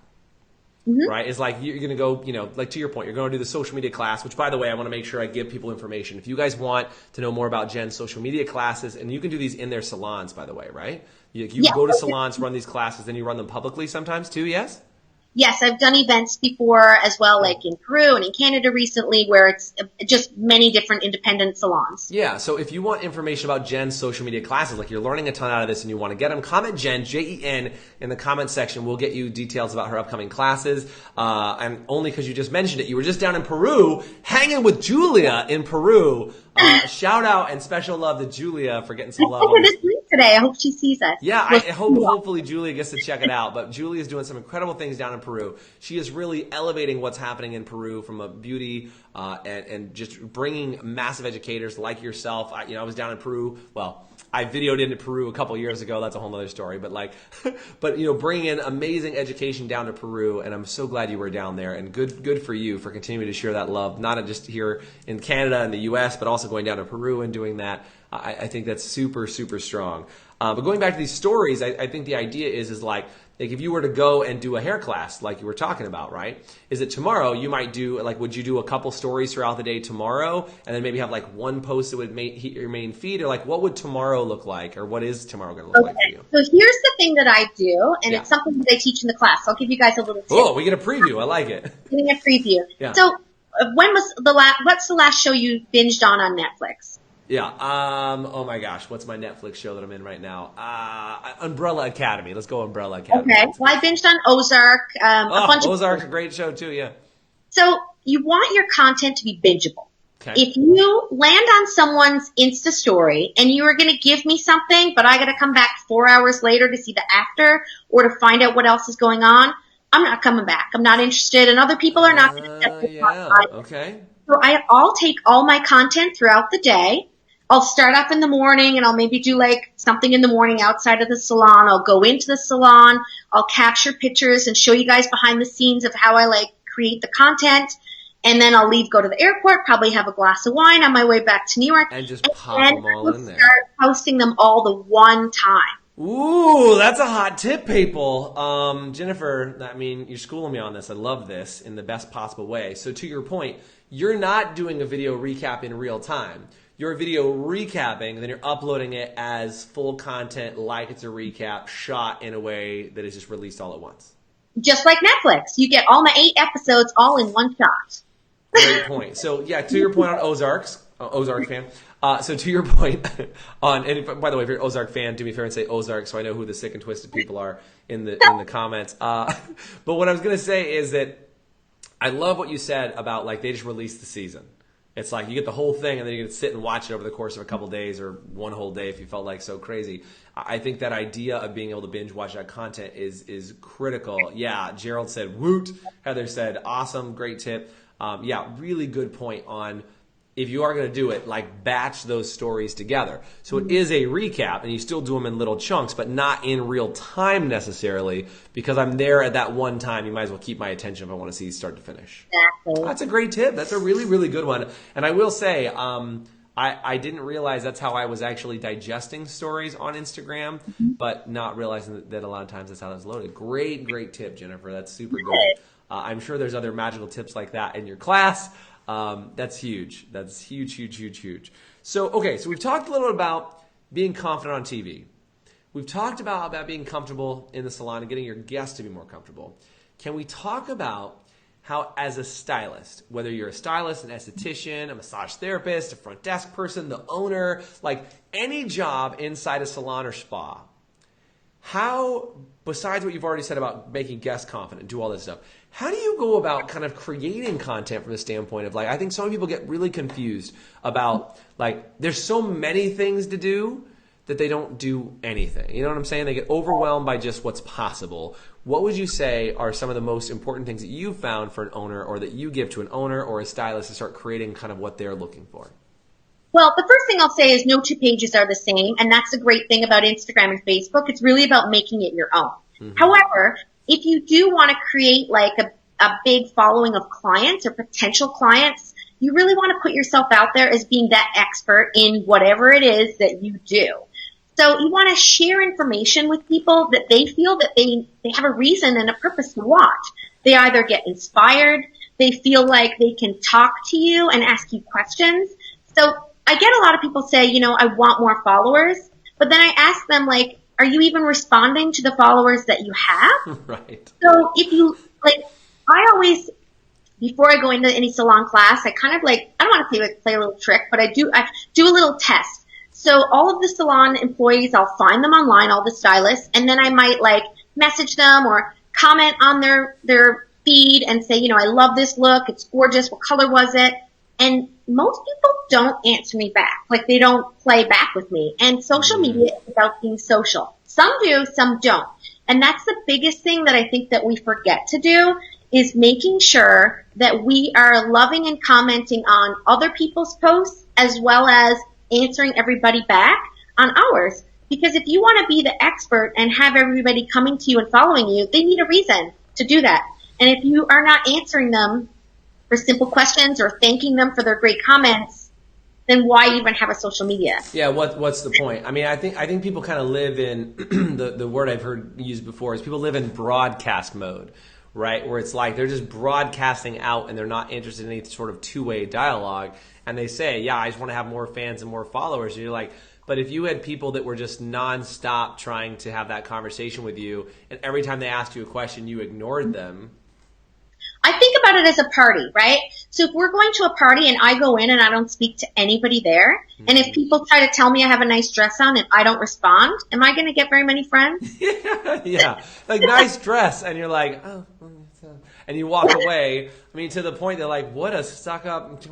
Right? It's like you're going to go, you know, like to your point, you're going to do the social media class, which by the way, I want to make sure I give people information. If you guys want to know more about Jen's social media classes, and you can do these in their salons, by the way, right? You go to salons, run these classes, then you run them publicly sometimes too, yes? Yes, I've done events before as well, like in Peru and in Canada recently, where it's just many different independent salons. Yeah, so if you want information about Jen's social media classes, like you're learning a ton out of this and you want to get them, comment Jen, Jen, in the comment section. We'll get you details about her upcoming classes. And only because you just mentioned it, you were just down in Peru, hanging with Julia in Peru. Shout out and special love to Julia for getting some love. I this week today. I hope she sees us. Yeah, I hope hopefully Julia gets to check it out. But Julia is doing some incredible things down in Peru. She is really elevating what's happening in Peru from a beauty and just bringing massive educators like yourself. I was down in Peru. Well, I videoed into Peru a couple years ago. That's a whole other story. But bringing in amazing education down to Peru, and I'm so glad you were down there. And good for you for continuing to share that love, not just here in Canada and the U.S., but also going down to Peru and doing that. I think that's super, super strong. But going back to these stories, I think the idea is like if you were to go and do a hair class like you were talking about, right? Is it tomorrow you might do, like, would you do a couple stories throughout the day tomorrow and then maybe have like one post that would make your main feed? Or like what would tomorrow look like? Or what is tomorrow going to look like for you? So here's the thing that I do, and it's something that I teach in the class. So I'll give you guys a little tip. Oh, we get a preview. I like it. Getting a preview. Yeah. So what's the last show you binged on Netflix? Yeah. Oh my gosh. What's my Netflix show that I'm in right now? Umbrella Academy. Let's go Umbrella Academy. Okay. Well, I binged on Ozark. Ozark's a great show too. Yeah. So you want your content to be bingeable. Okay. If you land on someone's Insta story and you are going to give me something, but I got to come back 4 hours later to see the actor or to find out what else is going on, I'm not coming back. I'm not interested, and other people are not going to. Yeah. Okay. So I'll take all my content throughout the day. I'll start up in the morning and I'll maybe do like something in the morning outside of the salon. I'll go into the salon. I'll capture pictures and show you guys behind the scenes of how I like create the content. And then I'll leave, go to the airport, probably have a glass of wine on my way back to New York. And just pop them all in there. Start posting them all the one time. Ooh, that's a hot tip, people. Jennifer, I mean, you're schooling me on this. I love this in the best possible way. So to your point, you're not doing a video recap in real time. You're video recapping, and then you're uploading it as full content like it's a recap shot in a way that is just released all at once. Just like Netflix. You get all my 8 episodes all in one shot. Great point. So, yeah, to your point on Ozark fan. So to your point on, and by the way, if you're an Ozark fan, do me a favor and say Ozark so I know who the sick and twisted people are in the comments. But what I was going to say is that I love what you said about, like, they just released the season. It's like you get the whole thing and then you can sit and watch it over the course of a couple days or one whole day if you felt like so crazy. I think that idea of being able to binge watch that content is critical. Yeah, Gerald said woot. Heather said awesome, great tip. Yeah, really good point on if you are going to do it, like batch those stories together. So it is a recap and you still do them in little chunks, but not in real time necessarily because I'm there at that one time. You might as well keep my attention if I want to see start to finish. Exactly. That's a great tip. That's a really, really good one. And I will say, I didn't realize that's how I was actually digesting stories on Instagram, but not realizing that a lot of times that's how that's loaded. Great, great tip, Jennifer. That's super good. I'm sure there's other magical tips like that in your class. That's huge. That's huge, huge, huge, huge. So, okay, so we've talked a little bit about being confident on TV. We've talked about being comfortable in the salon and getting your guests to be more comfortable. Can we talk about how, as a stylist, whether you're a stylist, an esthetician, a massage therapist, a front desk person, the owner, like any job inside a salon or spa, how, besides what you've already said about making guests confident, do all this stuff, how do you go about kind of creating content from the standpoint of, like, I think some people get really confused about, like, there's so many things to do that they don't do anything. You know what I'm saying? They get overwhelmed by just what's possible. What would you say are some of the most important things that you found for an owner or that you give to an owner or a stylist to start creating kind of what they're looking for? Well, the first thing I'll say is no 2 pages are the same, and that's the great thing about Instagram and Facebook. It's really about making it your own. However, if you do want to create like a big following of clients or potential clients, you really want to put yourself out there as being that expert in whatever it is that you do. So you want to share information with people that they feel that they have a reason and a purpose to watch. They either get inspired, they feel like they can talk to you and ask you questions. So I get a lot of people say, you know, I want more followers, but then I ask them, like, are you even responding to the followers that you have? Right. So if you, like, I always, before I go into any salon class, I kind of like, I don't want to play a little trick, but I do a little test. So all of the salon employees, I'll find them online, all the stylists, and then I might like message them or comment on their feed and say, you know, I love this look. It's gorgeous. What color was it? And most people don't answer me back. Like, they don't play back with me. And social media is about being social. Some do, some don't. And that's the biggest thing that I think that we forget to do, is making sure that we are loving and commenting on other people's posts as well as answering everybody back on ours. Because if you want to be the expert and have everybody coming to you and following you, they need a reason to do that. And if you are not answering them for simple questions or thanking them for their great comments, then why even have a social media? Yeah, what's the point? I mean, I think people kind of live in the word I've heard used before is people live in broadcast mode, right? Where it's like they're just broadcasting out and they're not interested in any sort of two-way dialogue. And they say, yeah, I just want to have more fans and more followers. And you're like, but if you had people that were just nonstop trying to have that conversation with you, and every time they asked you a question, you ignored them. I think about it as a party, right? So if we're going to a party and I go in and I don't speak to anybody there, and if people try to tell me I have a nice dress on and I don't respond, am I going to get very many friends? Yeah, like nice dress, and you're like, oh, and you walk away. I mean, to the point they're like, what a stuck up,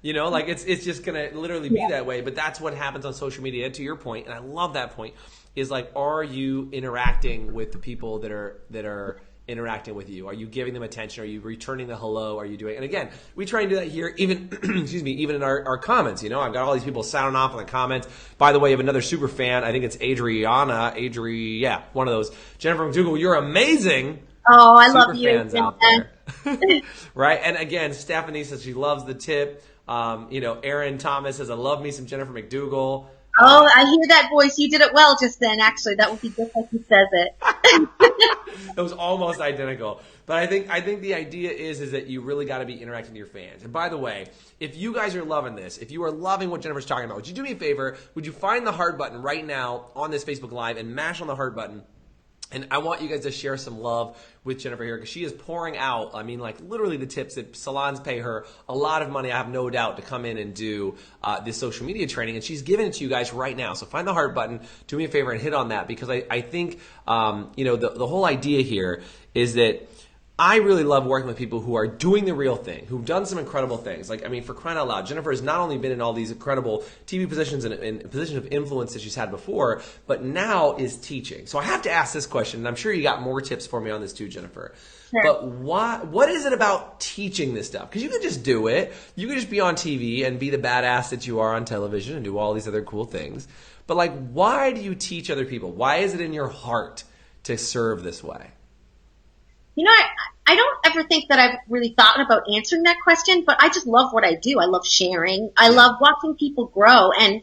you know, like it's just gonna literally be that way. But that's what happens on social media. To your point, and I love that point, is like, are you interacting with the people that are interacting with you? Are you giving them attention? Are you returning the hello? Are you doing? And again, we try and do that here, even excuse me, even in our comments. You know, I've got all these people sounding off in the comments. By the way, you have another super fan. I think it's yeah, one of those. Jennifer MacDougall, you're amazing. Oh, I super love you. Fans out there. Right? And again, Stephanie says she loves the tip. You know, Aaron Thomas says, I love me some Jennifer MacDougall. Oh, I hear that voice. You did it well just then, actually. That would be just like he says it. It was almost identical. But I think the idea is that you really got to be interacting with your fans. And by the way, if you guys are loving this, if you are loving what Jennifer's talking about, would you do me a favor? Would you find the heart button right now on this Facebook Live and mash on the heart button? And I want you guys to share some love with Jennifer here, because she is pouring out, I mean, like literally the tips that salons pay her a lot of money, I have no doubt, to come in and do this social media training. And she's giving it to you guys right now. So find the heart button, do me a favor and hit on that, because I think, you know, the whole idea here is that I really love working with people who are doing the real thing, who've done some incredible things. Like, I mean, for crying out loud, Jennifer has not only been in all these incredible TV positions and positions of influence that she's had before, but now is teaching. So I have to ask this question, and I'm sure you got more tips for me on this too, Jennifer. Sure. But what is it about teaching this stuff? Because you can just do it. You can just be on TV and be the badass that you are on television and do all these other cool things. But like, why do you teach other people? Why is it in your heart to serve this way? You know, I don't ever think that I've really thought about answering that question, but I just love what I do. I love sharing. I love watching people grow. And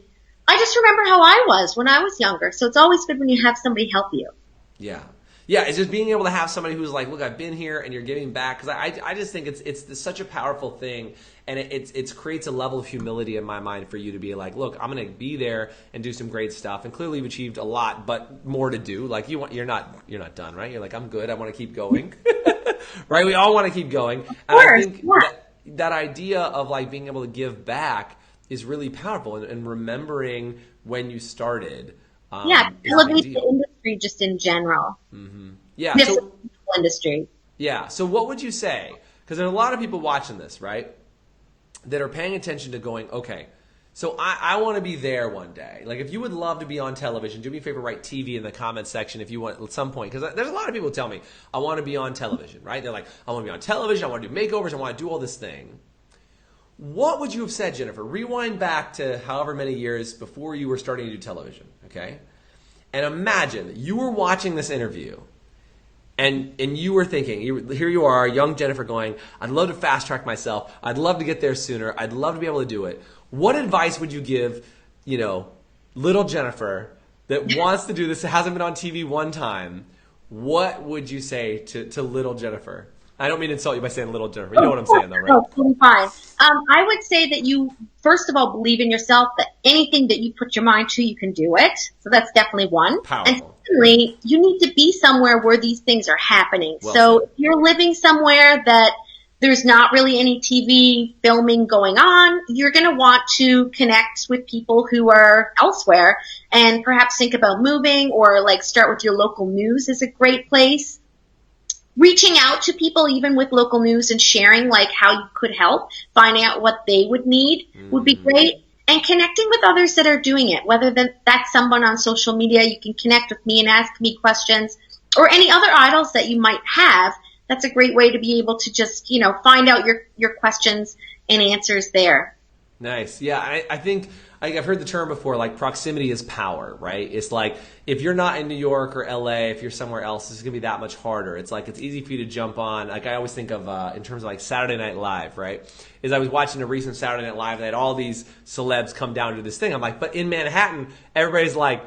I just remember how I was when I was younger. So it's always good when you have somebody help you. Yeah. Yeah, it's just being able to have somebody who's like, look, I've been here and you're giving back. Because I just think it's such a powerful thing. And it creates a level of humility in my mind for you to be like, look, I'm going to be there and do some great stuff. And clearly you've achieved a lot, but more to do. Like you're not done, right? You're like, I'm good. I want to keep going. Right? We all want to keep going. And I think that idea of like being able to give back is really powerful. And remembering when you started. Elevate the industry just in general. Mm-hmm. Yeah. So, industry. Yeah. So what would you say? Because there's a lot of people watching this, right, that are paying attention to going, okay, so I want to be there one day. Like, if you would love to be on television, do me a favor, write TV in the comments section if you want at some point. Because there's a lot of people who tell me, I want to be on television, right? They're like, I want to be on television. I want to do makeovers. I want to do all this thing. What would you have said, Jennifer? Rewind back to however many years before you were starting to do television, okay? And imagine that you were watching this interview and you were thinking, here you are, young Jennifer going, I'd love to fast track myself. I'd love to get there sooner. I'd love to be able to do it. What advice would you give, little Jennifer that wants to do this, that hasn't been on TV one time? What would you say to little Jennifer? I don't mean to insult you by saying little Jennifer. You know what I'm saying, though, right? No, totally fine. I would say that you, first of all, believe in yourself, that anything that you put your mind to, you can do it. So that's definitely one. Powerful. And secondly, you need to be somewhere where these things are happening. Well so said. if you're living somewhere that there's not really any TV filming going on, you're going to want to connect with people who are elsewhere and perhaps think about moving, or like start with your local news is a great place. Reaching out to people even with local news and sharing like how you could help, finding out what they would need would be great. And connecting with others that are doing it, whether that's someone on social media, you can connect with me and ask me questions, or any other idols that you might have. That's a great way to be able to just, find out your questions and answers there. Nice. Yeah, I think I've heard the term before, like proximity is power, right? It's like if you're not in New York or LA, if you're somewhere else, it's going to be that much harder. It's like it's easy for you to jump on. Like I always think of in terms of like Saturday Night Live, right? Is I was watching a recent Saturday Night Live, and they had all these celebs come down to this thing. I'm like, but in Manhattan, everybody's like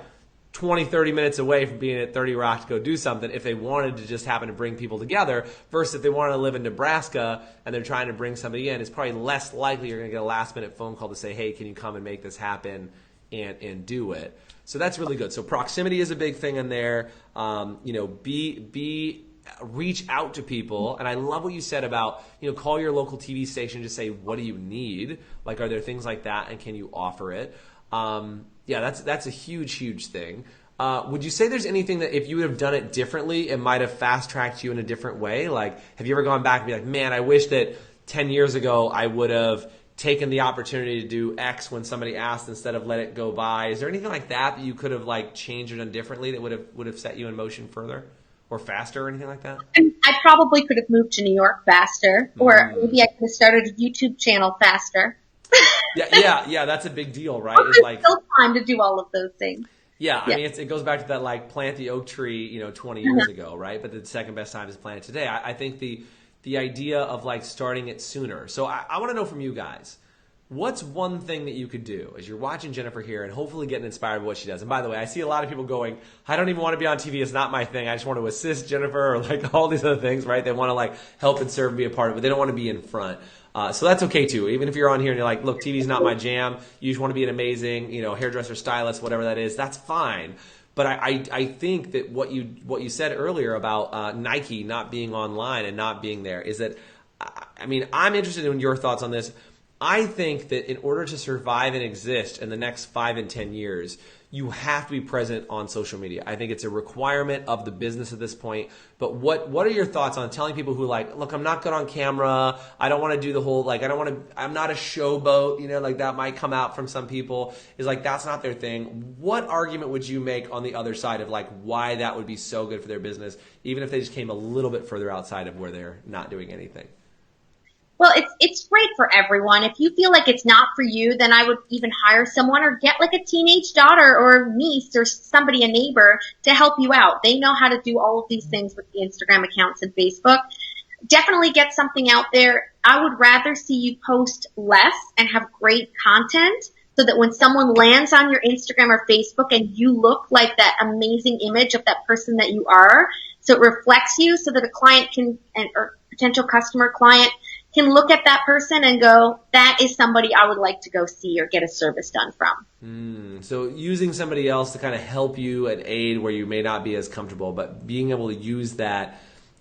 20, 30 minutes away from being at 30 Rock to go do something if they wanted to just happen to bring people together, versus if they wanted to live in Nebraska and they're trying to bring somebody in, it's probably less likely you're going to get a last-minute phone call to say, hey, can you come and make this happen and do it. So that's really good. So proximity is a big thing in there. Reach out to people. And I love what you said about, call your local TV station and just say, what do you need? Like, are there things like that, and can you offer it? Yeah, that's a huge thing. Would you say there's anything that if you would have done it differently, it might have fast-tracked you in a different way? Like, have you ever gone back and be like, man, I wish that 10 years ago I would have taken the opportunity to do X when somebody asked instead of let it go by? Is there anything like that you could have like changed or done differently that would have set you in motion further or faster or anything like that? I probably could have moved to New York faster, or maybe I could have started a YouTube channel faster. Yeah, that's a big deal, right? There's still time to do all of those things. Yeah, I mean, it goes back to that, like, plant the oak tree, 20 years ago, right? But the second best time is plant it today. I think the idea of, like, starting it sooner. So I want to know from you guys, what's one thing that you could do as you're watching Jennifer here and hopefully getting inspired by what she does? And by the way, I see a lot of people going, I don't even want to be on TV. It's not my thing. I just want to assist Jennifer, or, like, all these other things, right? They want to, like, help and serve and be a part of it, but they don't want to be in front. So that's okay too. Even if you're on here and you're like, look, TV's not my jam. You just want to be an amazing, hairdresser, stylist, whatever that is. That's fine. But I think that what you said earlier about Nike not being online and not being there is that, I mean, I'm interested in your thoughts on this. I think that in order to survive and exist in the next 5 and 10 years, you have to be present on social media. I think it's a requirement of the business at this point. But what are your thoughts on telling people who like, look, I'm not good on camera. I don't want to do the whole, like, I'm not a showboat, like that might come out from some people, is like, that's not their thing. What argument would you make on the other side of like why that would be so good for their business, even if they just came a little bit further outside of where they're not doing anything? Well, it's great for everyone. If you feel like it's not for you, then I would even hire someone, or get like a teenage daughter or niece or somebody, a neighbor, to help you out. They know how to do all of these things with the Instagram accounts and Facebook. Definitely get something out there. I would rather see you post less and have great content, so that when someone lands on your Instagram or Facebook and you look like that amazing image of that person that you are, so it reflects you, so that a client can, or potential customer client, can look at that person and go, that is somebody I would like to go see or get a service done from. So using somebody else to kind of help you and aid where you may not be as comfortable, but being able to use that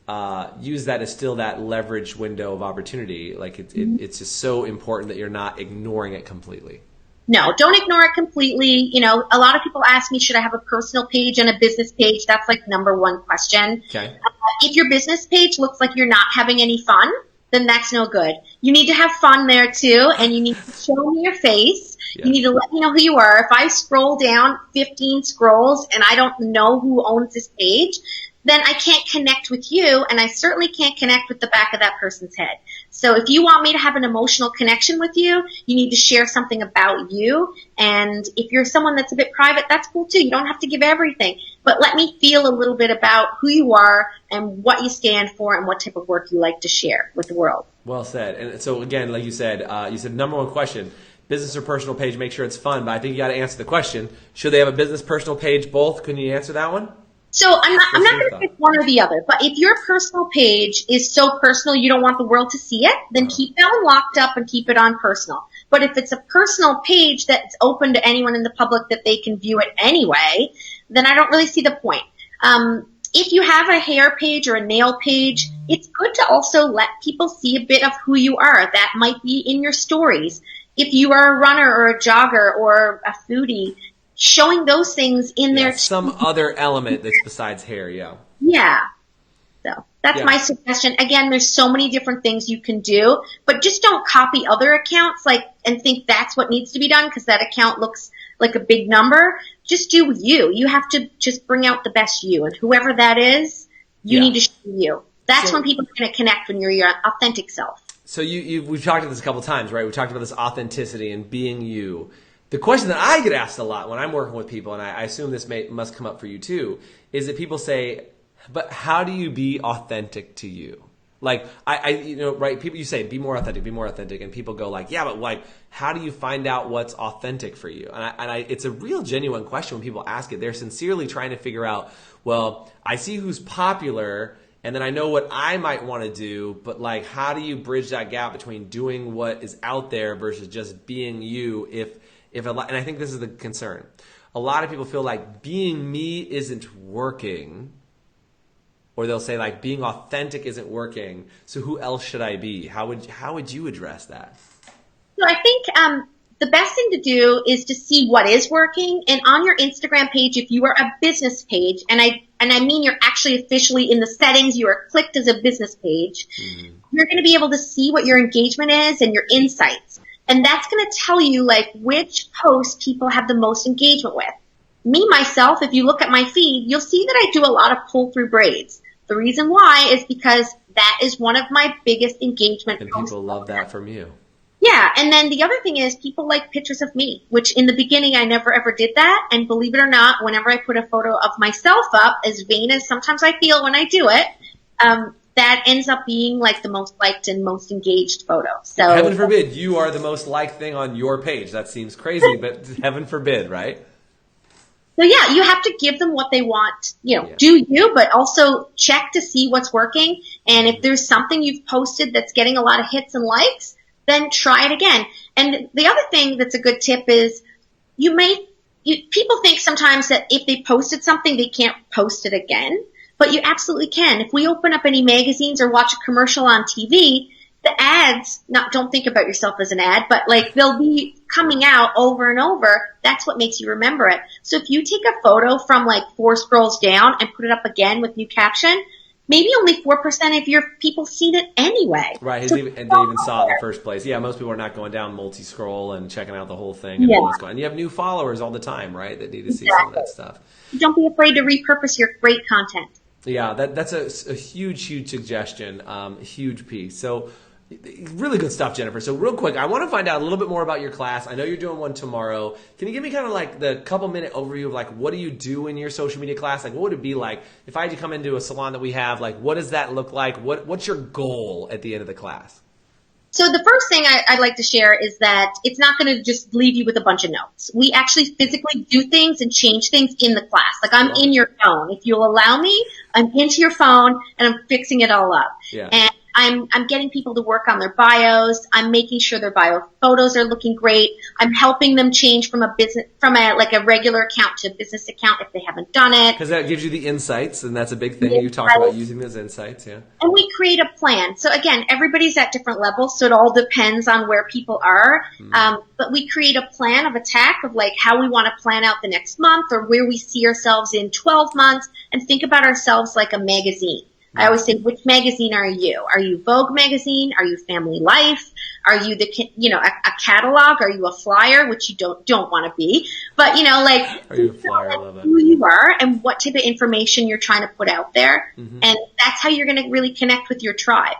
as still that leverage window of opportunity. Like it's just so important that you're not ignoring it completely. No, don't ignore it completely. A lot of people ask me, should I have a personal page and a business page? That's like number one question. Okay. If your business page looks like you're not having any fun, then that's no good. You need to have fun there too, and you need to show me your face. Yeah. You need to let me know who you are. If I scroll down 15 scrolls and I don't know who owns this page, then I can't connect with you, and I certainly can't connect with the back of that person's head. So if you want me to have an emotional connection with you, you need to share something about you. And if you're someone that's a bit private, that's cool too. You don't have to give everything. But let me feel a little bit about who you are and what you stand for and what type of work you like to share with the world. Well said. And so again, like you said number one question, business or personal page, make sure it's fun. But I think you got to answer the question. Should they have a business, personal page, both? Couldn't you answer that one? So I'm not going to pick one or the other, but if your personal page is so personal you don't want the world to see it, then keep that one locked up and keep it on personal. But if it's a personal page that's open to anyone in the public that they can view it anyway, then I don't really see the point. If you have a hair page or a nail page, it's good to also let people see a bit of who you are. That might be in your stories. If you are a runner or a jogger or a foodie, showing those things in there. Some other element that's besides hair, yeah. Yeah. So that's my suggestion. Again, there's so many different things you can do, but just don't copy other accounts and think that's what needs to be done because that account looks like a big number. Just do you. You have to just bring out the best you, and whoever that is, you need to show you. That's when people are going to connect, when you're your authentic self. So we've talked about this a couple of times, right? We talked about this authenticity and being you. The question that I get asked a lot when I'm working with people, and I assume this must come up for you too, is that people say, but how do you be authentic to you? Like, right? People, you say, be more authentic. And people go like, yeah, but how do you find out what's authentic for you? And it's a real genuine question when people ask it. They're sincerely trying to figure out, well, I see who's popular, and then I know what I might want to do, but how do you bridge that gap between doing what is out there versus just being you and I think this is the concern. A lot of people feel like being me isn't working, or they'll say being authentic isn't working. So who else should I be? How would you address that? So I think the best thing to do is to see what is working. And on your Instagram page, if you are a business page, and I mean you're actually officially in the settings, you are clicked as a business page, you're going to be able to see what your engagement is and your insights. And that's going to tell you which posts people have the most engagement with. Me, myself, if you look at my feed, you'll see that I do a lot of pull-through braids. The reason why is because that is one of my biggest engagement posts. And people love that from you. Yeah, and then the other thing is people like pictures of me, which in the beginning I never ever did that. And believe it or not, whenever I put a photo of myself up, as vain as sometimes I feel when I do it, that ends up being the most liked and most engaged photo. So heaven forbid you are the most liked thing on your page. That seems crazy, but heaven forbid, right? So yeah, you have to give them what they want. Do you, but also check to see what's working. And if there's something you've posted that's getting a lot of hits and likes, then try it again. And the other thing that's a good tip is people think sometimes that if they posted something, they can't post it again. But you absolutely can. If we open up any magazines or watch a commercial on TV, the ads, don't think about yourself as an ad, but they'll be coming out over and over. That's what makes you remember it. So if you take a photo from 4 scrolls down and put it up again with new caption, maybe only 4% of your people seen it anyway. Right, and they even saw it in the first place. Yeah, most people are not going down multi-scroll and checking out the whole thing. And you have new followers all the time, right, that need to see some of that stuff. Don't be afraid to repurpose your great content. Yeah, that's a huge suggestion, huge piece. So really good stuff, Jennifer. So real quick, I want to find out a little bit more about your class. I know you're doing one tomorrow. Can you give me kind of the couple-minute overview of what do you do in your social media class? What would it be like if I had to come into a salon that we have? What does that look like? What's your goal at the end of the class? So the first thing I'd like to share is that it's not going to just leave you with a bunch of notes. We actually physically do things and change things in the class. I'm in your phone. If you'll allow me, I'm into your phone and I'm fixing it all up. Yeah. And I'm getting people to work on their bios. I'm making sure their bio photos are looking great. I'm helping them change from a regular account to a business account if they haven't done it. Because that gives you the insights, and that's a big thing. You talked about using those insights, yeah. And we create a plan. So again, everybody's at different levels, so it all depends on where people are. But we create a plan of attack of how we want to plan out the next month or where we see ourselves in 12 months, and think about ourselves like a magazine. I always say, which magazine are you? Are you Vogue magazine? Are you Family Life? Are you a catalog? Are you a flyer, which you don't want to be? But Are you a flyer? I love it. Who you are and what type of information you're trying to put out there, and that's how you're going to really connect with your tribe.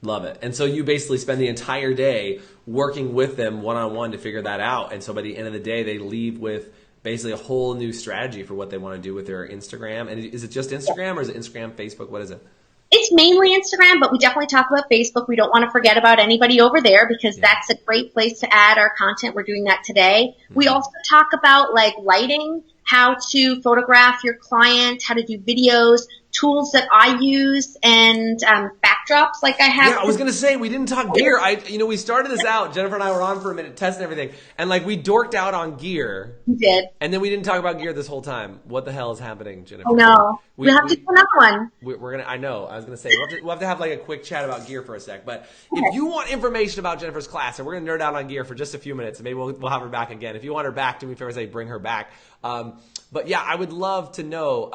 Love it. And so you basically spend the entire day working with them one-on-one to figure that out. And so by the end of the day, they leave with basically a whole new strategy for what they want to do with their Instagram. And is it just Instagram or is it Instagram, Facebook? What is it? It's mainly Instagram, but we definitely talk about Facebook. We don't want to forget about anybody over there because that's a great place to add our content. We're doing that today. We also talk about lighting, how to photograph your client, how to do videos, tools that I use, and backdrops like I have. Yeah, I was going to say, we didn't talk gear. We started this out. Jennifer and I were on for a minute testing everything. And we dorked out on gear. We did. And then we didn't talk about gear this whole time. What the hell is happening, Jennifer? Oh, no. We'll have to do another one. We're going to, I know. I was going to say, we'll have to have a quick chat about gear for a sec. But if you want information about Jennifer's class, and we're going to nerd out on gear for just a few minutes, and maybe we'll have her back again. If you want her back, do me a favor, say bring her back. But yeah, I would love to know,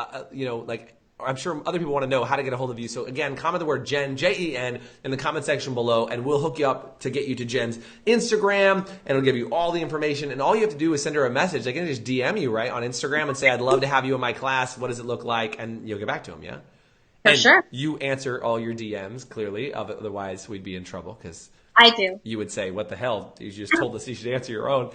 I'm sure other people want to know how to get a hold of you. So again, comment the word Jen, Jen, in the comment section below, and we'll hook you up to get you to Jen's Instagram, and it'll give you all the information. And all you have to do is send her a message. They can just DM you, right, on Instagram and say, I'd love to have you in my class. What does it look like? And you'll get back to them, yeah? For sure. You answer all your DMs, clearly. Otherwise, we'd be in trouble because I do. You would say, "What the hell? You just told us you should answer your own."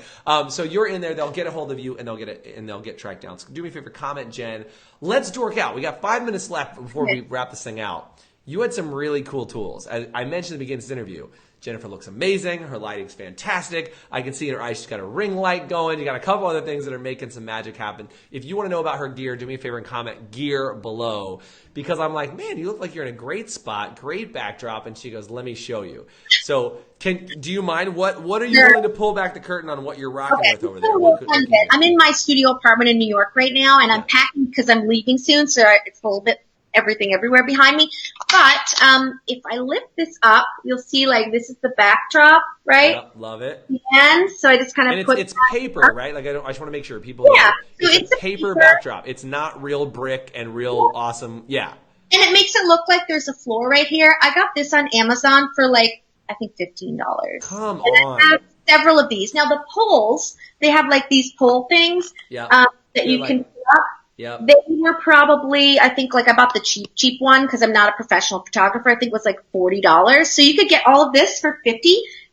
So you're in there. They'll get a hold of you, and they'll get tracked down. So do me a favor, comment Jen. Let's dork out. We got 5 minutes left before we wrap this thing out. You had some really cool tools. I mentioned at the beginning of this interview. Jennifer looks amazing. Her lighting's fantastic. I can see in her eyes she's got a ring light going. You got a couple other things that are making some magic happen. If you want to know about her gear, do me a favor and comment gear below. Because I'm like, man, you look like you're in a great spot, great backdrop. And she goes, let me show you. So do you mind? What are you willing to pull back the curtain on what you're rocking with over there? I'm in my studio apartment in New York right now, and I'm packing because I'm leaving soon. So it's a little bit everything everywhere behind me. But if I lift this up, you'll see this is the backdrop, right? Yep, love it. And so I just kind of it's paper, right? I just want to make sure people know. So it's a paper backdrop. It's not real brick and real awesome. Yeah. And it makes it look like there's a floor right here. I got this on Amazon for I think $15. Come on. I have several of these. Now the poles, they have these pole things that you can put up. Yep. They were probably, I think, I bought the cheap one because I'm not a professional photographer. I think it was $40. So you could get all of this for $50.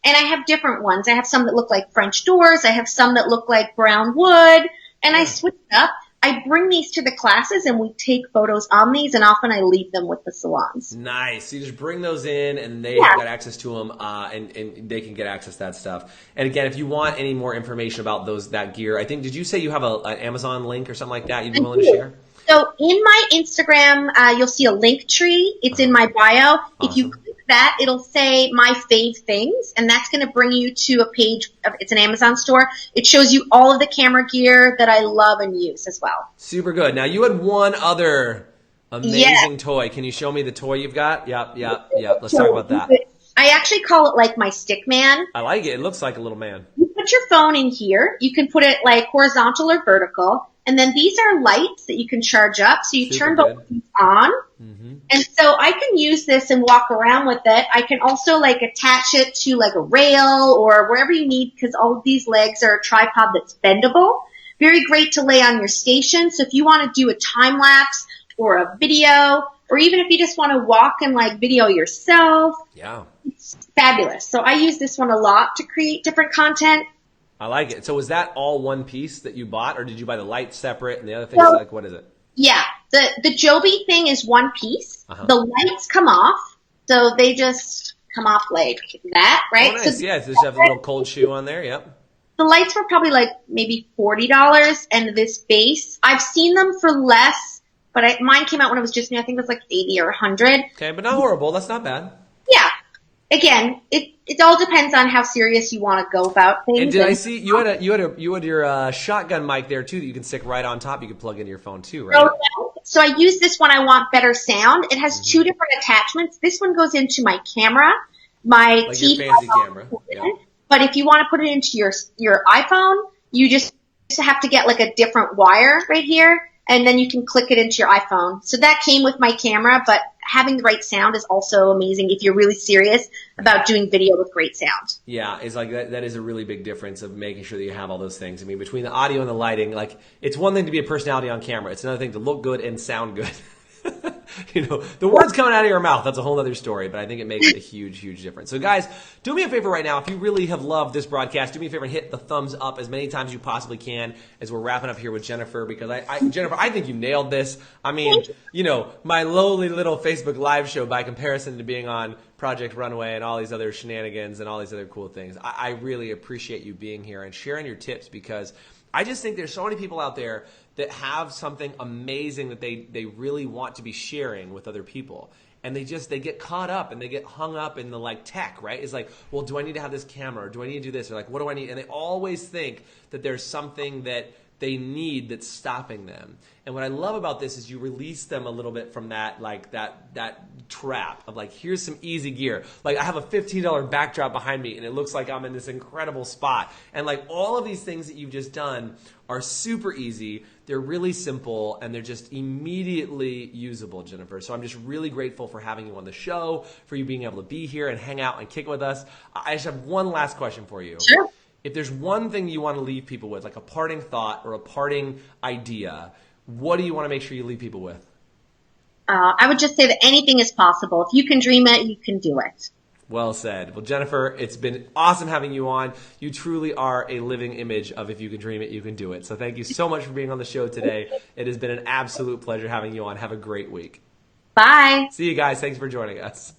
And I have different ones. I have some that look like French doors. I have some that look like brown wood. And I switch it up. I bring these to the classes and we take photos on these, and often I leave them with the salons. Nice. So you just bring those in and they have got access to them and they can get access to that stuff. And again, if you want any more information about that gear, I think, did you say you have an Amazon link or something like that you'd be willing to share? So in my Instagram, you'll see a link tree. It's in my bio. Awesome. If you click that, it'll say my fave things, and that's going to bring you to a page. It's an Amazon store. It shows you all of the camera gear that I love and use as well. Super good. Now, you had one other amazing toy. Can you show me the toy you've got? Yep. Let's talk about that. I actually call it my stick man. I like it. It looks like a little man. You put your phone in here. You can put it horizontal or vertical. And then these are lights that you can charge up. So you turn both these on. Mm-hmm. And so I can use this and walk around with it. I can also attach it to a rail or wherever you need, because all of these legs are a tripod that's bendable. Very great to lay on your station. So if you want to do a time lapse or a video, or even if you just want to walk and video yourself. Yeah. It's fabulous. So I use this one a lot to create different content. I like it. So was that all one piece that you bought, or did you buy the lights separate and the other things? What is it? Yeah. The Joby thing is one piece. Uh-huh. The lights come off. So they just come off like that, right? Oh, nice. So just have a little cold shoe on there. Yep. The lights were probably maybe $40, and this base, I've seen them for less, but mine came out when it was just new. I think it was $80 or $100. Okay, but not horrible. That's not bad. Yeah. Again, it all depends on how serious you want to go about things. And did I see you had your shotgun mic there too that you can stick right on top? You can plug into your phone too, right? So I use this when I want better sound. It has two different attachments. This one goes into my camera, my TV, your fancy camera. Yeah. But if you want to put it into your iPhone, you just have to get a different wire right here. and then you can click it into your iPhone. So that came with my camera, but having the right sound is also amazing if you're really serious about doing video with great sound. Yeah, it's like that is a really big difference of making sure that you have all those things. I mean, between the audio and the lighting, like it's one thing to be a personality on camera. It's another thing to look good and sound good. You know, the words coming out of your mouth, that's a whole other story, but I think it makes a huge, huge difference. So guys, do me a favor right now. If you really have loved this broadcast, do me a favor and hit the thumbs up as many times as you possibly can as we're wrapping up here with Jennifer, because Jennifer, I think you nailed this. I mean, you know, my lowly little Facebook live show by comparison to being on Project Runway and all these other shenanigans and all these other cool things. I really appreciate you being here and sharing your tips, because I just think there's so many people out there that have something amazing that they really want to be sharing with other people. And they get caught up and they get hung up in the like tech, right? It's like, well, do I need to have this camera? Or do I need to do this? Or like, what do I need? And they always think that there's something that they need that's stopping them. And what I love about this is you release them a little bit from that, like that trap of like, here's some easy gear. Like I have a $15 backdrop behind me and it looks like I'm in this incredible spot. And like all of these things that you've just done are super easy. They're really simple and they're just immediately usable, Jennifer. So I'm just really grateful for having you on the show, for you being able to be here and hang out and kick with us. I just have one last question for you. Sure. If there's one thing you want to leave people with, like a parting thought or a parting idea, what do you want to make sure you leave people with? I would just say that anything is possible. If you can dream it, you can do it. Well said. Well, Jennifer, it's been awesome having you on. You truly are a living image of if you can dream it, you can do it. So thank you so much for being on the show today. It has been an absolute pleasure having you on. Have a great week. Bye. See you guys. Thanks for joining us.